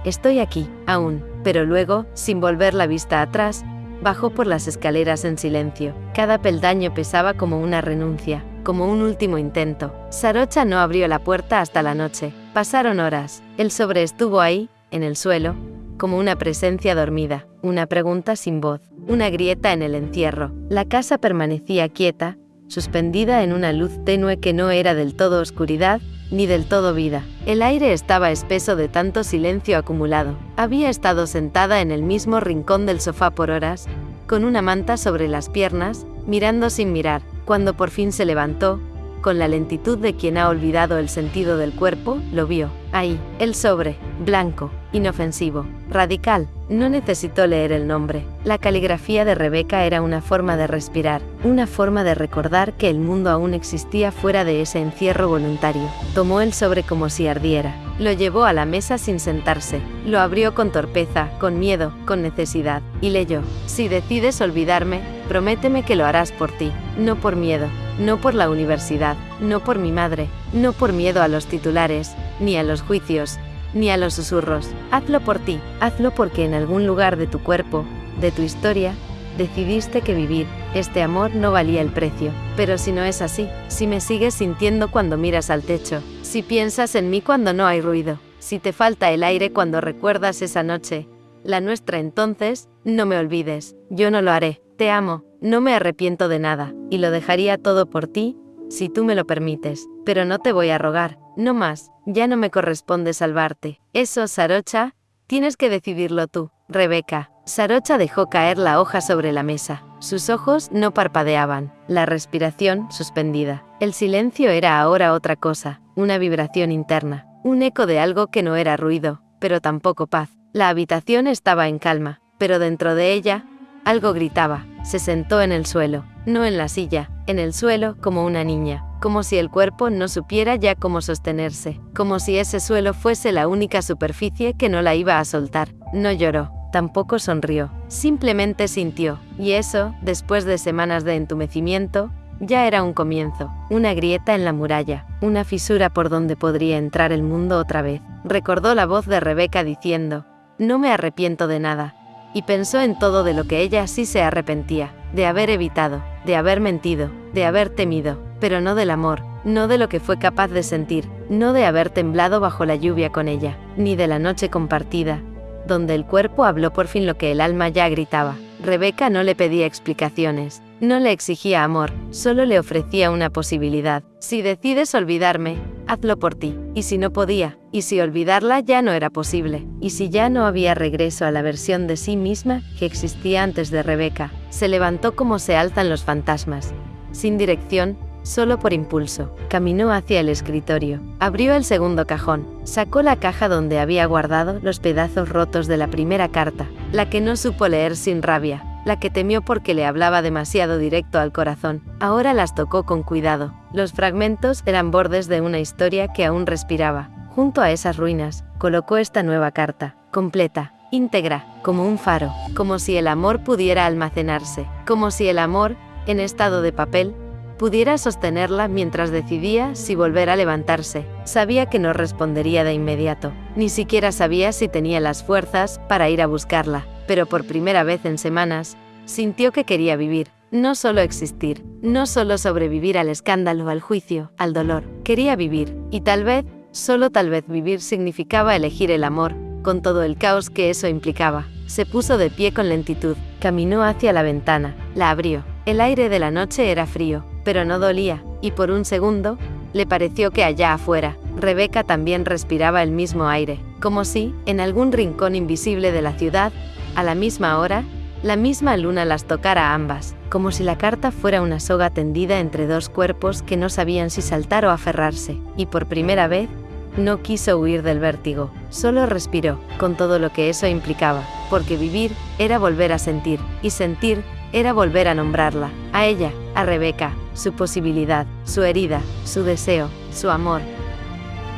estoy aquí, aún. Pero luego, sin volver la vista atrás, bajó por las escaleras en silencio. Cada peldaño pesaba como una renuncia, como un último intento. Sarocha no abrió la puerta hasta la noche. Pasaron horas. El sobre estuvo ahí, en el suelo, como una presencia dormida, una pregunta sin voz, una grieta en el encierro. La casa permanecía quieta, suspendida en una luz tenue que no era del todo oscuridad, ni del todo vida. El aire estaba espeso de tanto silencio acumulado. Había estado sentada en el mismo rincón del sofá por horas, con una manta sobre las piernas, mirando sin mirar. Cuando por fin se levantó, con la lentitud de quien ha olvidado el sentido del cuerpo, lo vio. Ahí, el sobre, blanco, inofensivo, radical. No necesitó leer el nombre. La caligrafía de Rebeca era una forma de respirar, una forma de recordar que el mundo aún existía fuera de ese encierro voluntario. Tomó el sobre como si ardiera. Lo llevó a la mesa sin sentarse. Lo abrió con torpeza, con miedo, con necesidad. Y leyó: si decides olvidarme, prométeme que lo harás por ti, no por miedo, no por la universidad, no por mi madre, no por miedo a los titulares, ni a los juicios, ni a los susurros. Hazlo por ti, hazlo porque en algún lugar de tu cuerpo, de tu historia, decidiste que vivir, este amor no valía el precio. Pero si no es así, si me sigues sintiendo cuando miras al techo, si piensas en mí cuando no hay ruido, si te falta el aire cuando recuerdas esa noche, la nuestra, entonces, no me olvides, yo no lo haré. Te amo, no me arrepiento de nada, y lo dejaría todo por ti, si tú me lo permites, pero no te voy a rogar, no más, ya no me corresponde salvarte. Eso, Sarocha, tienes que decidirlo tú, Rebeca. Sarocha dejó caer la hoja sobre la mesa. Sus ojos no parpadeaban, la respiración suspendida. El silencio era ahora otra cosa, una vibración interna, un eco de algo que no era ruido, pero tampoco paz. La habitación estaba en calma, pero dentro de ella, algo gritaba. Se sentó en el suelo, no en la silla, en el suelo, como una niña, como si el cuerpo no supiera ya cómo sostenerse, como si ese suelo fuese la única superficie que no la iba a soltar. No lloró, tampoco sonrió, simplemente sintió, y eso, después de semanas de entumecimiento, ya era un comienzo, una grieta en la muralla, una fisura por donde podría entrar el mundo otra vez. Recordó la voz de Rebeca diciendo: no me arrepiento de nada. Y pensó en todo de lo que ella sí se arrepentía, de haber evitado, de haber mentido, de haber temido, pero no del amor, no de lo que fue capaz de sentir, no de haber temblado bajo la lluvia con ella, ni de la noche compartida, donde el cuerpo habló por fin lo que el alma ya gritaba. Rebeca no le pedía explicaciones, no le exigía amor, solo le ofrecía una posibilidad. Si decides olvidarme, hazlo por ti. Y si no podía, y si olvidarla ya no era posible, y si ya no había regreso a la versión de sí misma que existía antes de Rebeca, se levantó como se alzan los fantasmas, sin dirección, solo por impulso. Caminó hacia el escritorio, abrió el segundo cajón, sacó la caja donde había guardado los pedazos rotos de la primera carta, la que no supo leer sin rabia, la que temió porque le hablaba demasiado directo al corazón. Ahora las tocó con cuidado. Los fragmentos eran bordes de una historia que aún respiraba. Junto a esas ruinas, colocó esta nueva carta, completa, íntegra, como un faro, como si el amor pudiera almacenarse, como si el amor, en estado de papel, pudiera sostenerla mientras decidía si volver a levantarse. Sabía que no respondería de inmediato, ni siquiera sabía si tenía las fuerzas para ir a buscarla, pero por primera vez en semanas, sintió que quería vivir, no solo existir, no solo sobrevivir al escándalo, al juicio, al dolor. Quería vivir, y tal vez, solo tal vez vivir significaba elegir el amor, con todo el caos que eso implicaba. Se puso de pie con lentitud, caminó hacia la ventana, la abrió. El aire de la noche era frío, pero no dolía, y por un segundo, le pareció que allá afuera, Rebeca también respiraba el mismo aire, como si, en algún rincón invisible de la ciudad, a la misma hora, la misma luna las tocara a ambas, como si la carta fuera una soga tendida entre dos cuerpos que no sabían si saltar o aferrarse, y por primera vez, no quiso huir del vértigo, solo respiró, con todo lo que eso implicaba, porque vivir era volver a sentir, y sentir era volver a nombrarla, a ella, a Rebeca, su posibilidad, su herida, su deseo, su amor.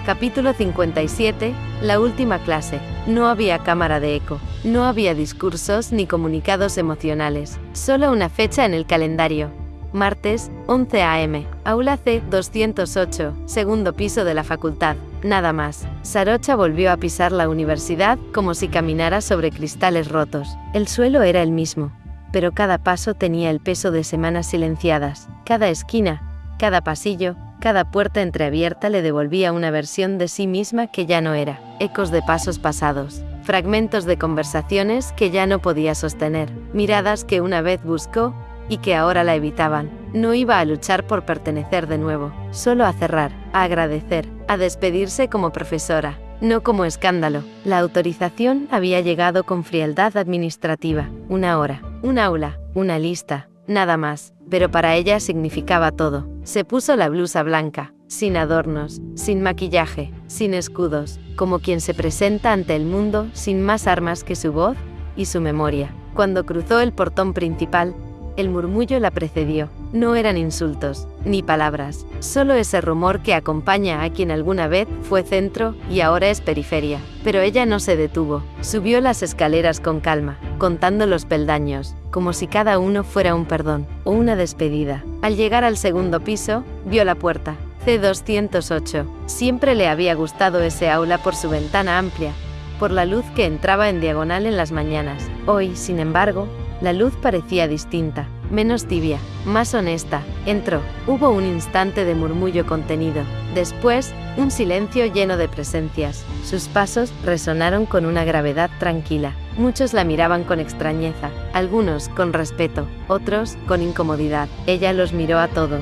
Capítulo 57, la última clase. No había cámara de eco, No había discursos ni comunicados emocionales, solo una fecha en el calendario. Martes, 11 a.m., aula C208, segundo piso de la facultad, nada más. Sarocha volvió a pisar la universidad como si caminara sobre cristales rotos. El suelo era el mismo, pero cada paso tenía el peso de semanas silenciadas. Cada esquina, cada pasillo, cada puerta entreabierta le devolvía una versión de sí misma que ya no era. Ecos de pasos pasados, fragmentos de conversaciones que ya no podía sostener, miradas que una vez buscó y que ahora la evitaban. No iba a luchar por pertenecer de nuevo, solo a cerrar, a agradecer, a despedirse como profesora, no como escándalo. La autorización había llegado con frialdad administrativa. Una hora, un aula, una lista, nada más, pero para ella significaba todo. Se puso la blusa blanca, sin adornos, sin maquillaje, sin escudos, como quien se presenta ante el mundo sin más armas que su voz y su memoria. Cuando cruzó el portón principal, el murmullo la precedió. No eran insultos, ni palabras, solo ese rumor que acompaña a quien alguna vez fue centro y ahora es periferia. Pero ella no se detuvo, subió las escaleras con calma, contando los peldaños, como si cada uno fuera un perdón, o una despedida. Al llegar al segundo piso, vio la puerta, C208. Siempre le había gustado ese aula por su ventana amplia, por la luz que entraba en diagonal en las mañanas. Hoy, sin embargo, la luz parecía distinta, menos tibia, más honesta. Entró. Hubo un instante de murmullo contenido. Después, un silencio lleno de presencias. Sus pasos resonaron con una gravedad tranquila. Muchos la miraban con extrañeza, algunos con respeto, otros con incomodidad. Ella los miró a todos,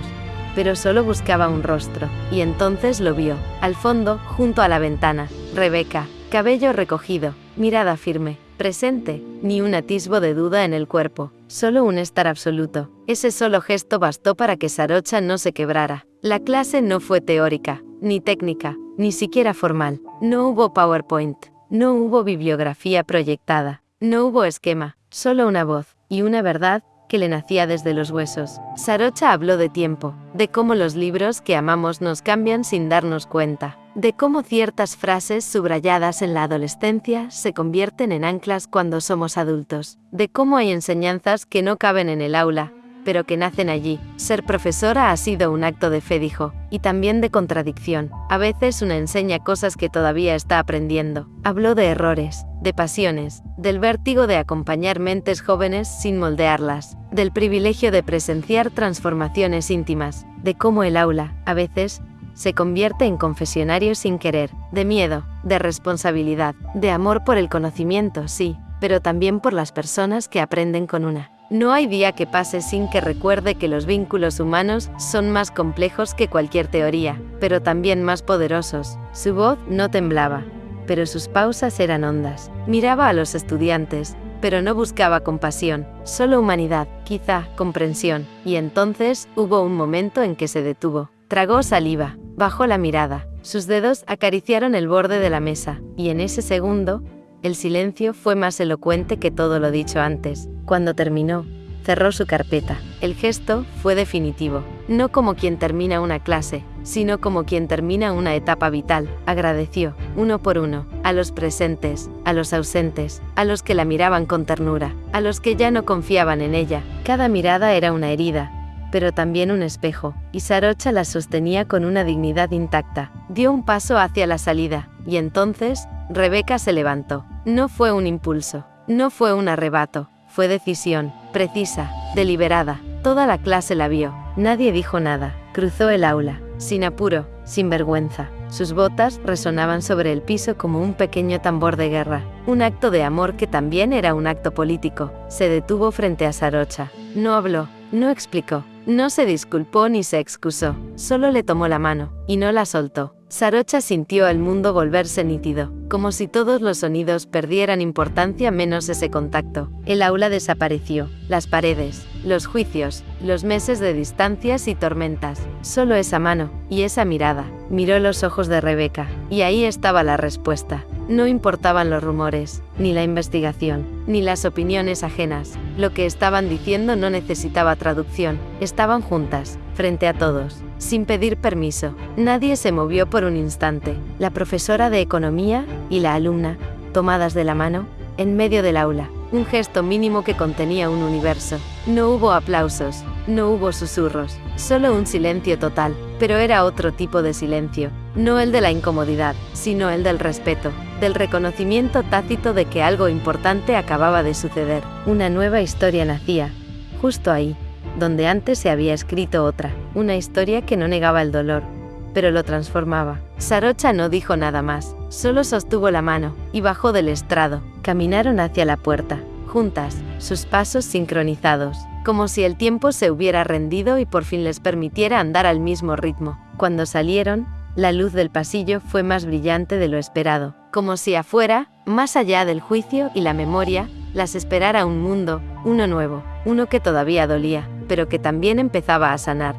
pero solo buscaba un rostro, y entonces lo vio. Al fondo, junto a la ventana, Rebeca, cabello recogido, mirada firme, presente, ni un atisbo de duda en el cuerpo, solo un estar absoluto. Ese solo gesto bastó para que Sarocha no se quebrara. La clase no fue teórica, ni técnica, ni siquiera formal. No hubo PowerPoint, no hubo bibliografía proyectada, no hubo esquema, solo una voz, y una verdad que le nacía desde los huesos. Sarocha habló de tiempo, de cómo los libros que amamos nos cambian sin darnos cuenta, de cómo ciertas frases subrayadas en la adolescencia se convierten en anclas cuando somos adultos, de cómo hay enseñanzas que no caben en el aula, pero que nacen allí. Ser profesora ha sido un acto de fe, dijo, y también de contradicción. A veces una enseña cosas que todavía está aprendiendo. Habló de errores, de pasiones, del vértigo de acompañar mentes jóvenes sin moldearlas, del privilegio de presenciar transformaciones íntimas, de cómo el aula, a veces, se convierte en confesionario sin querer, de miedo, de responsabilidad, de amor por el conocimiento, sí, pero también por las personas que aprenden con una. No hay día que pase sin que recuerde que los vínculos humanos son más complejos que cualquier teoría, pero también más poderosos. Su voz no temblaba, pero sus pausas eran hondas. Miraba a los estudiantes, pero no buscaba compasión, solo humanidad, quizá comprensión. Y entonces hubo un momento en que se detuvo. Tragó saliva, bajó la mirada, sus dedos acariciaron el borde de la mesa, y en ese segundo, el silencio fue más elocuente que todo lo dicho antes. Cuando terminó, cerró su carpeta. El gesto fue definitivo, no como quien termina una clase, sino como quien termina una etapa vital. Agradeció, uno por uno, a los presentes, a los ausentes, a los que la miraban con ternura, a los que ya no confiaban en ella. Cada mirada era una herida, pero también un espejo, y Sarocha la sostenía con una dignidad intacta. Dio un paso hacia la salida, y entonces, Rebeca se levantó. No fue un impulso, no fue un arrebato, fue decisión, precisa, deliberada. Toda la clase la vio, nadie dijo nada. Cruzó el aula, sin apuro, sin vergüenza. Sus botas resonaban sobre el piso como un pequeño tambor de guerra, un acto de amor que también era un acto político. Se detuvo frente a Sarocha. No habló, no explicó, no se disculpó ni se excusó, solo le tomó la mano, y no la soltó. Sarocha sintió el mundo volverse nítido, como si todos los sonidos perdieran importancia menos ese contacto. El aula desapareció, las paredes, los juicios, los meses de distancias y tormentas. Solo esa mano, y esa mirada. Miró los ojos de Rebeca, y ahí estaba la respuesta. No importaban los rumores, ni la investigación, ni las opiniones ajenas. Lo que estaban diciendo no necesitaba traducción. Estaban juntas, frente a todos, sin pedir permiso. Nadie se movió por un instante. La profesora de economía y la alumna, tomadas de la mano, en medio del aula, un gesto mínimo que contenía un universo. No hubo aplausos, no hubo susurros, solo un silencio total, pero era otro tipo de silencio, no el de la incomodidad, sino el del respeto, del reconocimiento tácito de que algo importante acababa de suceder. Una nueva historia nacía, justo ahí, donde antes se había escrito otra, una historia que no negaba el dolor, pero lo transformaba. Sarocha no dijo nada más, solo sostuvo la mano, y bajó del estrado. Caminaron hacia la puerta, juntas, sus pasos sincronizados, como si el tiempo se hubiera rendido y por fin les permitiera andar al mismo ritmo. Cuando salieron, la luz del pasillo fue más brillante de lo esperado, como si afuera, más allá del juicio y la memoria, las esperara un mundo, uno nuevo, uno que todavía dolía, pero que también empezaba a sanar.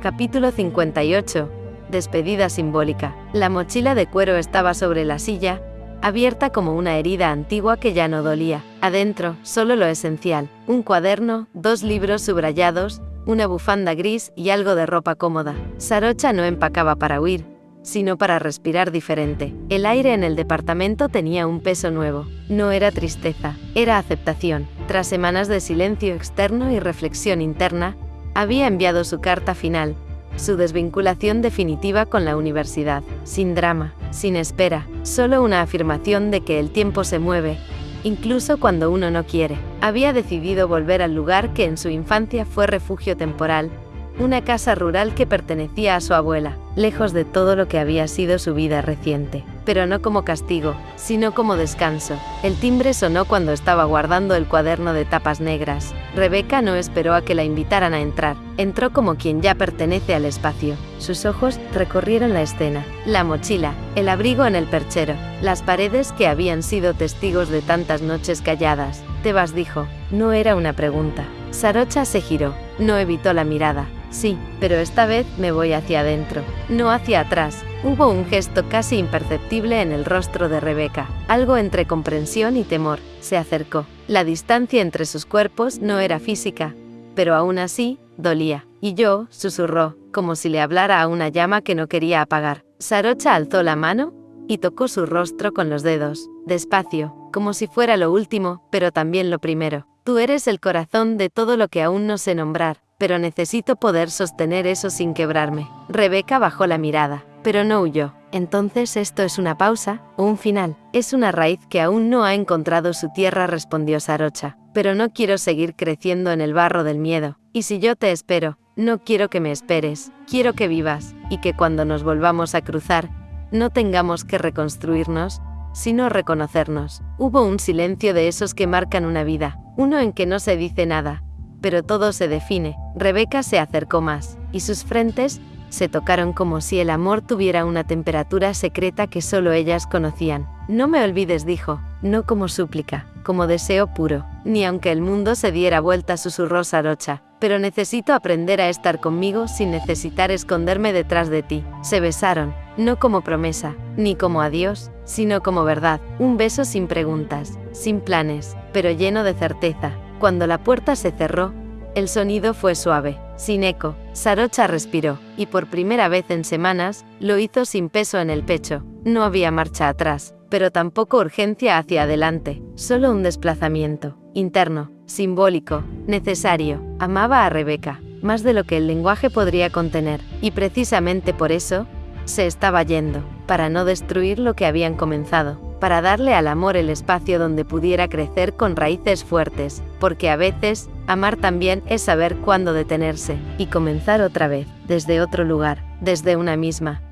Capítulo 58. Despedida simbólica. La mochila de cuero estaba sobre la silla, abierta como una herida antigua que ya no dolía. Adentro, solo lo esencial: un cuaderno, 2 libros subrayados, una bufanda gris y algo de ropa cómoda. Sarocha no empacaba para huir, sino para respirar diferente. El aire en el departamento tenía un peso nuevo. No era tristeza, era aceptación. Tras semanas de silencio externo y reflexión interna, había enviado su carta final, su desvinculación definitiva con la universidad, sin drama, sin espera, solo una afirmación de que el tiempo se mueve, incluso cuando uno no quiere. Había decidido volver al lugar que en su infancia fue refugio temporal, una casa rural que pertenecía a su abuela, lejos de todo lo que había sido su vida reciente, pero no como castigo, sino como descanso. El timbre sonó cuando estaba guardando el cuaderno de tapas negras. Rebeca no esperó a que la invitaran a entrar, entró como quien ya pertenece al espacio. Sus ojos recorrieron la escena, la mochila, el abrigo en el perchero, las paredes que habían sido testigos de tantas noches calladas. «Te vas», dijo. No era una pregunta. Sarocha se giró, no evitó la mirada. «Sí, pero esta vez me voy hacia adentro, no hacia atrás». Hubo un gesto casi imperceptible en el rostro de Rebeca, algo entre comprensión y temor. Se acercó. La distancia entre sus cuerpos no era física, pero aún así, dolía. «¿Y yo?», susurró, como si le hablara a una llama que no quería apagar. Sarocha alzó la mano y tocó su rostro con los dedos, despacio, como si fuera lo último, pero también lo primero. «Tú eres el corazón de todo lo que aún no sé nombrar, pero necesito poder sostener eso sin quebrarme». Rebeca bajó la mirada, pero no huyó. «¿Entonces esto es una pausa, o un final?». «Es una raíz que aún no ha encontrado su tierra», respondió Sarocha. «Pero no quiero seguir creciendo en el barro del miedo. Y si yo te espero, no quiero que me esperes. Quiero que vivas, y que cuando nos volvamos a cruzar, no tengamos que reconstruirnos, sino reconocernos». Hubo un silencio de esos que marcan una vida, uno en que no se dice nada, pero todo se define. Rebeca se acercó más, y sus frentes se tocaron como si el amor tuviera una temperatura secreta que solo ellas conocían. «No me olvides», dijo, no como súplica, como deseo puro. «Ni aunque el mundo se diera vuelta», susurró Sarocha, «pero necesito aprender a estar conmigo sin necesitar esconderme detrás de ti». Se besaron, no como promesa, ni como adiós, sino como verdad, un beso sin preguntas, sin planes, pero lleno de certeza. Cuando la puerta se cerró, el sonido fue suave, sin eco. Sarocha respiró, y por primera vez en semanas, lo hizo sin peso en el pecho. No había marcha atrás, pero tampoco urgencia hacia adelante, solo un desplazamiento, interno, simbólico, necesario. Amaba a Rebeca, más de lo que el lenguaje podría contener, y precisamente por eso, se estaba yendo, para no destruir lo que habían comenzado, para darle al amor el espacio donde pudiera crecer con raíces fuertes, porque a veces, amar también es saber cuándo detenerse, y comenzar otra vez, desde otro lugar, desde una misma.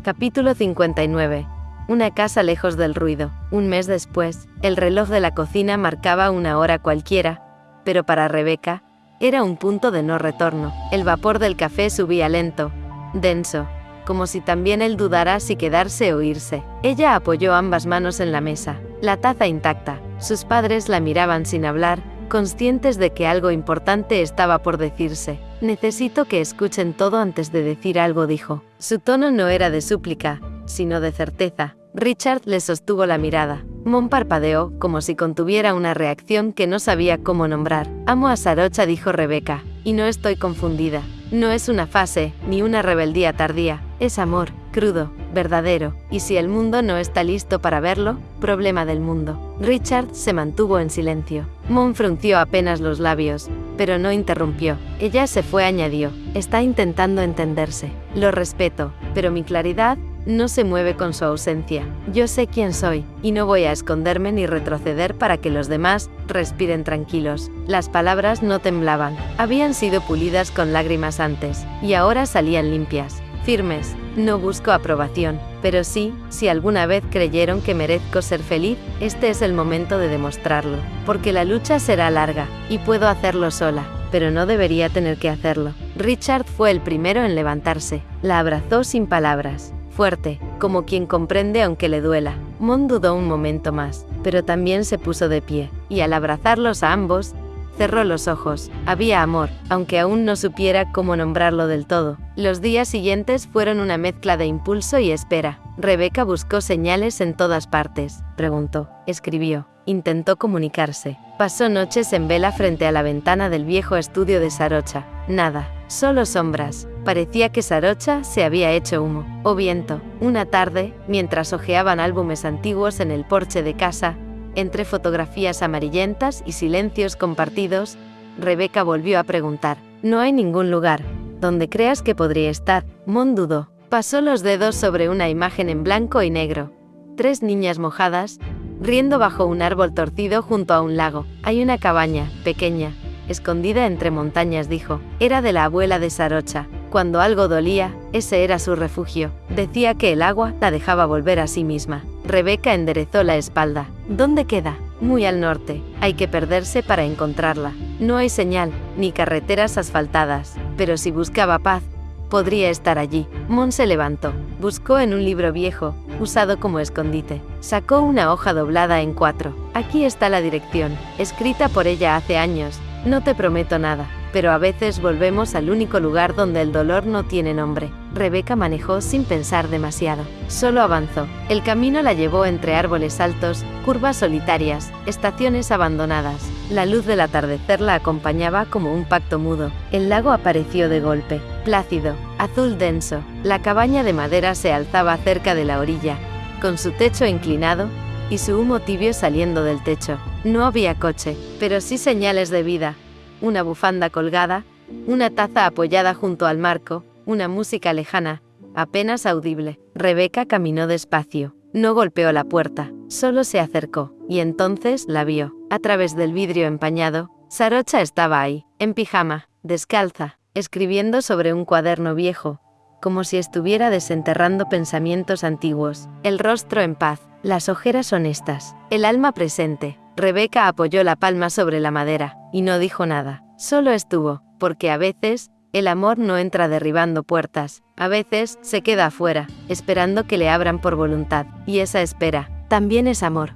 Capítulo 59. Una casa lejos del ruido. Un mes después, el reloj de la cocina marcaba una hora cualquiera, pero para Rebeca, era un punto de no retorno. El vapor del café subía lento, denso, como si también él dudara si quedarse o irse. Ella apoyó ambas manos en la mesa, la taza intacta. Sus padres la miraban sin hablar, conscientes de que algo importante estaba por decirse. «Necesito que escuchen todo antes de decir algo», dijo. Su tono no era de súplica, sino de certeza. Richard le sostuvo la mirada. Mon parpadeó, como si contuviera una reacción que no sabía cómo nombrar. «Amo a Sarocha», dijo Rebeca, «y no estoy confundida. No es una fase, ni una rebeldía tardía. Es amor, crudo, verdadero, y si el mundo no está listo para verlo, problema del mundo. Richard se mantuvo en silencio. Mon frunció apenas los labios, pero no interrumpió. Ella se fue, añadió. Está intentando entenderse. Lo respeto, pero mi claridad no se mueve con su ausencia. Yo sé quién soy, y no voy a esconderme ni retroceder para que los demás respiren tranquilos. Las palabras no temblaban. Habían sido pulidas con lágrimas antes, y ahora salían limpias, firmes. No busco aprobación, pero sí, si alguna vez creyeron que merezco ser feliz, este es el momento de demostrarlo. Porque la lucha será larga, y puedo hacerlo sola, pero no debería tener que hacerlo. Richard fue el primero en levantarse. La abrazó sin palabras. Fuerte, como quien comprende aunque le duela. Mon dudó un momento más, pero también se puso de pie, y al abrazarlos a ambos, cerró los ojos. Había amor, aunque aún no supiera cómo nombrarlo del todo. Los días siguientes fueron una mezcla de impulso y espera. Rebeca buscó señales en todas partes. Preguntó, escribió, intentó comunicarse. Pasó noches en vela frente a la ventana del viejo estudio de Sarocha. Nada, solo sombras. Parecía que Sarocha se había hecho humo, o viento. Una tarde, mientras hojeaban álbumes antiguos en el porche de casa, entre fotografías amarillentas y silencios compartidos, Rebeca volvió a preguntar, ¿no hay ningún lugar donde creas que podría estar? Mon dudó. Pasó los dedos sobre una imagen en blanco y negro. 3 niñas mojadas, riendo bajo un árbol torcido junto a un lago. Hay una cabaña, pequeña, escondida entre montañas, dijo. Era de la abuela de Sarocha. Cuando algo dolía, ese era su refugio. Decía que el agua la dejaba volver a sí misma. Rebeca enderezó la espalda. ¿Dónde queda? Muy al norte. Hay que perderse para encontrarla. No hay señal, ni carreteras asfaltadas. Pero si buscaba paz, podría estar allí. Mon se levantó. Buscó en un libro viejo, usado como escondite. Sacó una hoja doblada en 4. Aquí está la dirección, escrita por ella hace años. No te prometo nada, pero a veces volvemos al único lugar donde el dolor no tiene nombre. Rebeca manejó sin pensar demasiado. Solo avanzó. El camino la llevó entre árboles altos, curvas solitarias, estaciones abandonadas. La luz del atardecer la acompañaba como un pacto mudo. El lago apareció de golpe, plácido, azul denso. La cabaña de madera se alzaba cerca de la orilla, con su techo inclinado, y su humo tibio saliendo del techo. No había coche, pero sí señales de vida. Una bufanda colgada, una taza apoyada junto al marco, una música lejana, apenas audible. Rebeca caminó despacio. No golpeó la puerta, solo se acercó, y entonces la vio. A través del vidrio empañado, Sarocha estaba ahí, en pijama, descalza, escribiendo sobre un cuaderno viejo, como si estuviera desenterrando pensamientos antiguos. El rostro en paz, las ojeras honestas, el alma presente. Rebeca apoyó la palma sobre la madera, y no dijo nada. Solo estuvo, porque a veces, el amor no entra derribando puertas, a veces se queda afuera, esperando que le abran por voluntad, y esa espera, también es amor.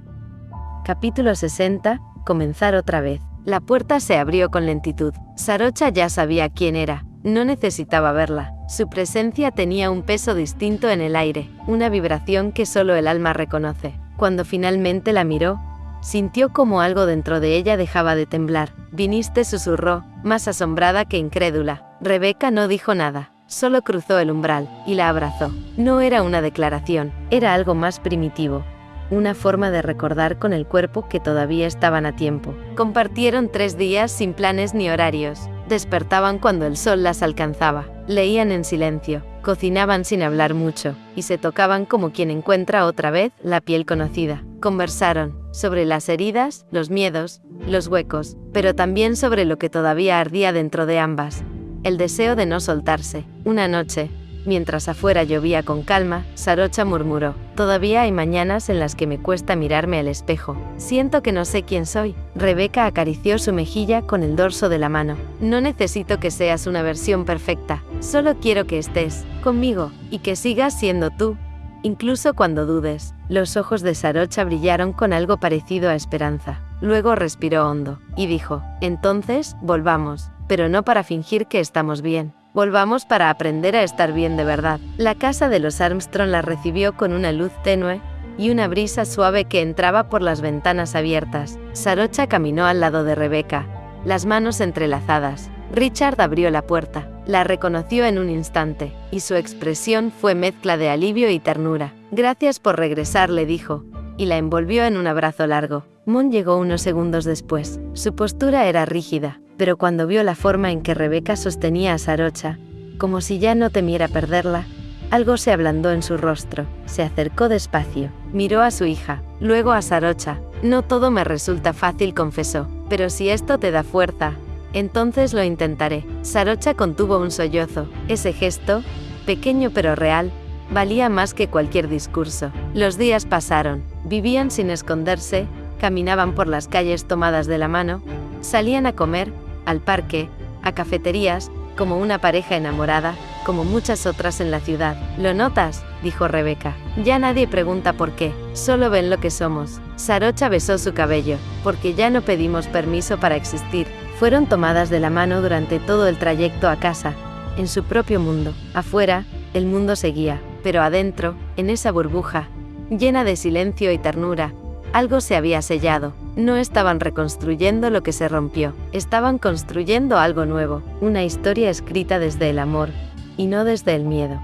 Capítulo 60, comenzar otra vez. La puerta se abrió con lentitud. Sarocha ya sabía quién era, no necesitaba verla. Su presencia tenía un peso distinto en el aire, una vibración que solo el alma reconoce. Cuando finalmente la miró, sintió como algo dentro de ella dejaba de temblar. «Viniste», susurró, más asombrada que incrédula. Rebeca no dijo nada, solo cruzó el umbral, y la abrazó. No era una declaración, era algo más primitivo. Una forma de recordar con el cuerpo que todavía estaban a tiempo. Compartieron 3 días sin planes ni horarios. Despertaban cuando el sol las alcanzaba. Leían en silencio, cocinaban sin hablar mucho, y se tocaban como quien encuentra otra vez la piel conocida. Conversaron sobre las heridas, los miedos, los huecos, pero también sobre lo que todavía ardía dentro de ambas. El deseo de no soltarse. Una noche, mientras afuera llovía con calma, Sarocha murmuró: «Todavía hay mañanas en las que me cuesta mirarme al espejo. Siento que no sé quién soy». Rebeca acarició su mejilla con el dorso de la mano. «No necesito que seas una versión perfecta. Solo quiero que estés conmigo, y que sigas siendo tú, incluso cuando dudes». Los ojos de Sarocha brillaron con algo parecido a esperanza. Luego respiró hondo, y dijo: «Entonces, volvamos, pero no para fingir que estamos bien. Volvamos para aprender a estar bien de verdad». La casa de los Armstrong la recibió con una luz tenue y una brisa suave que entraba por las ventanas abiertas. Sarocha caminó al lado de Rebeca, las manos entrelazadas. Richard abrió la puerta, la reconoció en un instante, y su expresión fue mezcla de alivio y ternura. «Gracias por regresar», le dijo, y la envolvió en un abrazo largo. Mon llegó unos segundos después. Su postura era rígida, pero cuando vio la forma en que Rebecca sostenía a Sarocha, como si ya no temiera perderla, algo se ablandó en su rostro. Se acercó despacio, miró a su hija, luego a Sarocha. «No todo me resulta fácil», confesó, «pero si esto te da fuerza, entonces lo intentaré». Sarocha contuvo un sollozo. Ese gesto, pequeño pero real, valía más que cualquier discurso. Los días pasaron, vivían sin esconderse, caminaban por las calles tomadas de la mano, salían a comer, al parque, a cafeterías, como una pareja enamorada, como muchas otras en la ciudad. «¿Lo notas?», dijo Rebecca. «Ya nadie pregunta por qué, solo ven lo que somos». Sarocha besó su cabello, «porque ya no pedimos permiso para existir». Fueron tomadas de la mano durante todo el trayecto a casa, en su propio mundo. Afuera, el mundo seguía, pero adentro, en esa burbuja, llena de silencio y ternura, algo se había sellado. No estaban reconstruyendo lo que se rompió, estaban construyendo algo nuevo, una historia escrita desde el amor, y no desde el miedo.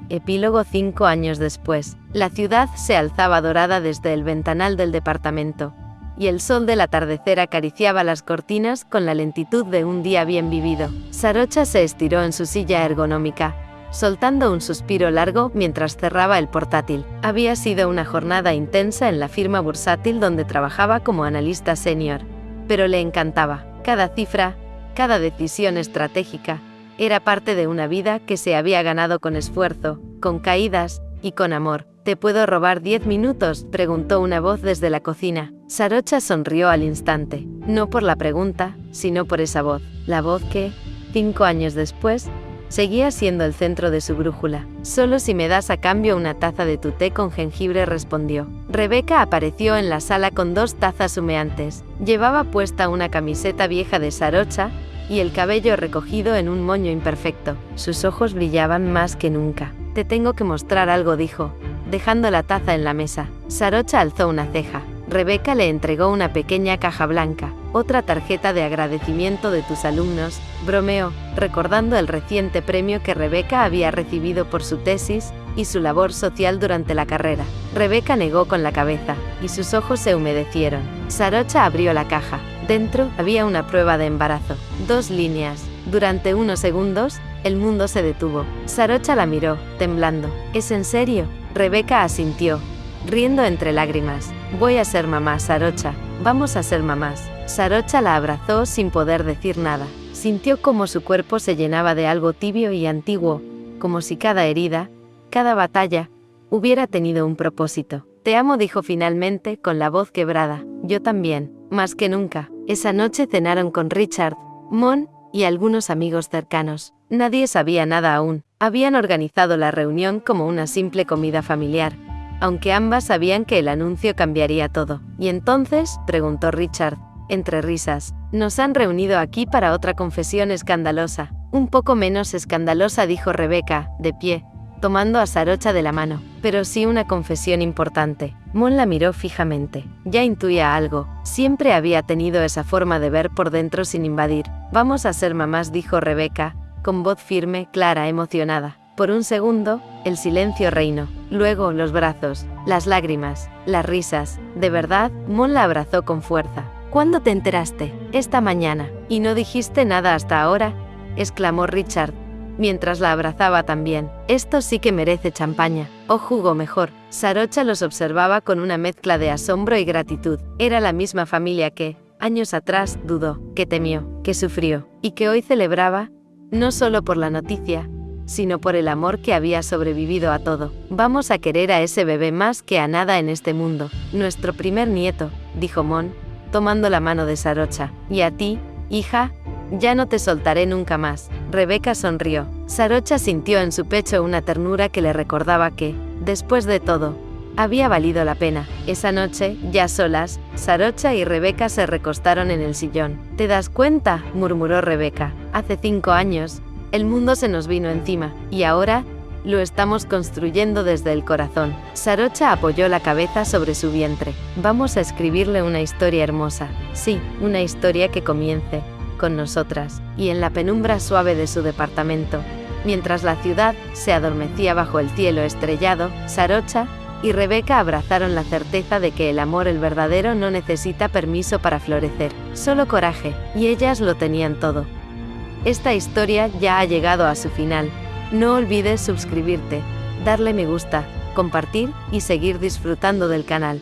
Epílogo. 5 años después, la ciudad se alzaba dorada desde el ventanal del departamento, y el sol del atardecer acariciaba las cortinas con la lentitud de un día bien vivido. Sarocha se estiró en su silla ergonómica, soltando un suspiro largo mientras cerraba el portátil. Había sido una jornada intensa en la firma bursátil donde trabajaba como analista senior, pero le encantaba. Cada cifra, cada decisión estratégica, era parte de una vida que se había ganado con esfuerzo, con caídas y con amor. «¿Te puedo robar 10 minutos?», preguntó una voz desde la cocina. Sarocha sonrió al instante, no por la pregunta, sino por esa voz. La voz que, 5 años después, seguía siendo el centro de su brújula. «Solo si me das a cambio una taza de tu té con jengibre», respondió. Rebecca apareció en la sala con 2 tazas humeantes. Llevaba puesta una camiseta vieja de Sarocha y el cabello recogido en un moño imperfecto. Sus ojos brillaban más que nunca. «Te tengo que mostrar algo», dijo, dejando la taza en la mesa. Sarocha alzó una ceja. Rebecca le entregó una pequeña caja blanca. «Otra tarjeta de agradecimiento de tus alumnos», bromeó, recordando el reciente premio que Rebecca había recibido por su tesis y su labor social durante la carrera. Rebecca negó con la cabeza, y sus ojos se humedecieron. Sarocha abrió la caja. Dentro había una prueba de embarazo. 2 líneas. Durante unos segundos, el mundo se detuvo. Sarocha la miró, temblando. «¿Es en serio?». Rebecca asintió, riendo entre lágrimas. «Voy a ser mamá, Sarocha. Vamos a ser mamás». Sarocha la abrazó sin poder decir nada. Sintió como su cuerpo se llenaba de algo tibio y antiguo, como si cada herida, cada batalla, hubiera tenido un propósito. «Te amo», dijo finalmente, con la voz quebrada. «Yo también, más que nunca». Esa noche cenaron con Richard, Mon y algunos amigos cercanos. Nadie sabía nada aún. Habían organizado la reunión como una simple comida familiar, aunque ambas sabían que el anuncio cambiaría todo. «¿Y entonces?», preguntó Richard, entre risas. «Nos han reunido aquí para otra confesión escandalosa». «Un poco menos escandalosa», dijo Rebecca, de pie, tomando a Sarocha de la mano. «Pero sí una confesión importante». Mon la miró fijamente. Ya intuía algo. Siempre había tenido esa forma de ver por dentro sin invadir. «Vamos a ser mamás», dijo Rebecca, con voz firme, clara, emocionada. Por un segundo, el silencio reinó. Luego, los brazos, las lágrimas, las risas. «¿De verdad?». Mon la abrazó con fuerza. «¿Cuándo te enteraste?». «Esta mañana». «¿Y no dijiste nada hasta ahora?», exclamó Richard, mientras la abrazaba también. «Esto sí que merece champaña. O jugo mejor». Sarocha los observaba con una mezcla de asombro y gratitud. Era la misma familia que, años atrás, dudó, que temió, que sufrió, y que hoy celebraba, no solo por la noticia, sino por el amor que había sobrevivido a todo. «Vamos a querer a ese bebé más que a nada en este mundo. Nuestro primer nieto», dijo Mon, tomando la mano de Sarocha. «Y a ti, hija, ya no te soltaré nunca más». Rebecca sonrió. Sarocha sintió en su pecho una ternura que le recordaba que, después de todo, había valido la pena. Esa noche, ya solas, Sarocha y Rebecca se recostaron en el sillón. «¿Te das cuenta?», murmuró Rebecca. «Hace 5 años, el mundo se nos vino encima. Y ahora, Lo estamos construyendo desde el corazón. Sarocha apoyó la cabeza sobre su vientre. Vamos a escribirle una historia hermosa. Sí, una historia que comience con nosotras, y en la penumbra suave de su departamento. Mientras la ciudad se adormecía bajo el cielo estrellado, Sarocha y Rebeca abrazaron la certeza de que el amor, el verdadero, no necesita permiso para florecer, solo coraje, y ellas lo tenían todo. Esta historia ya ha llegado a su final. No olvides suscribirte, darle me gusta, compartir y seguir disfrutando del canal.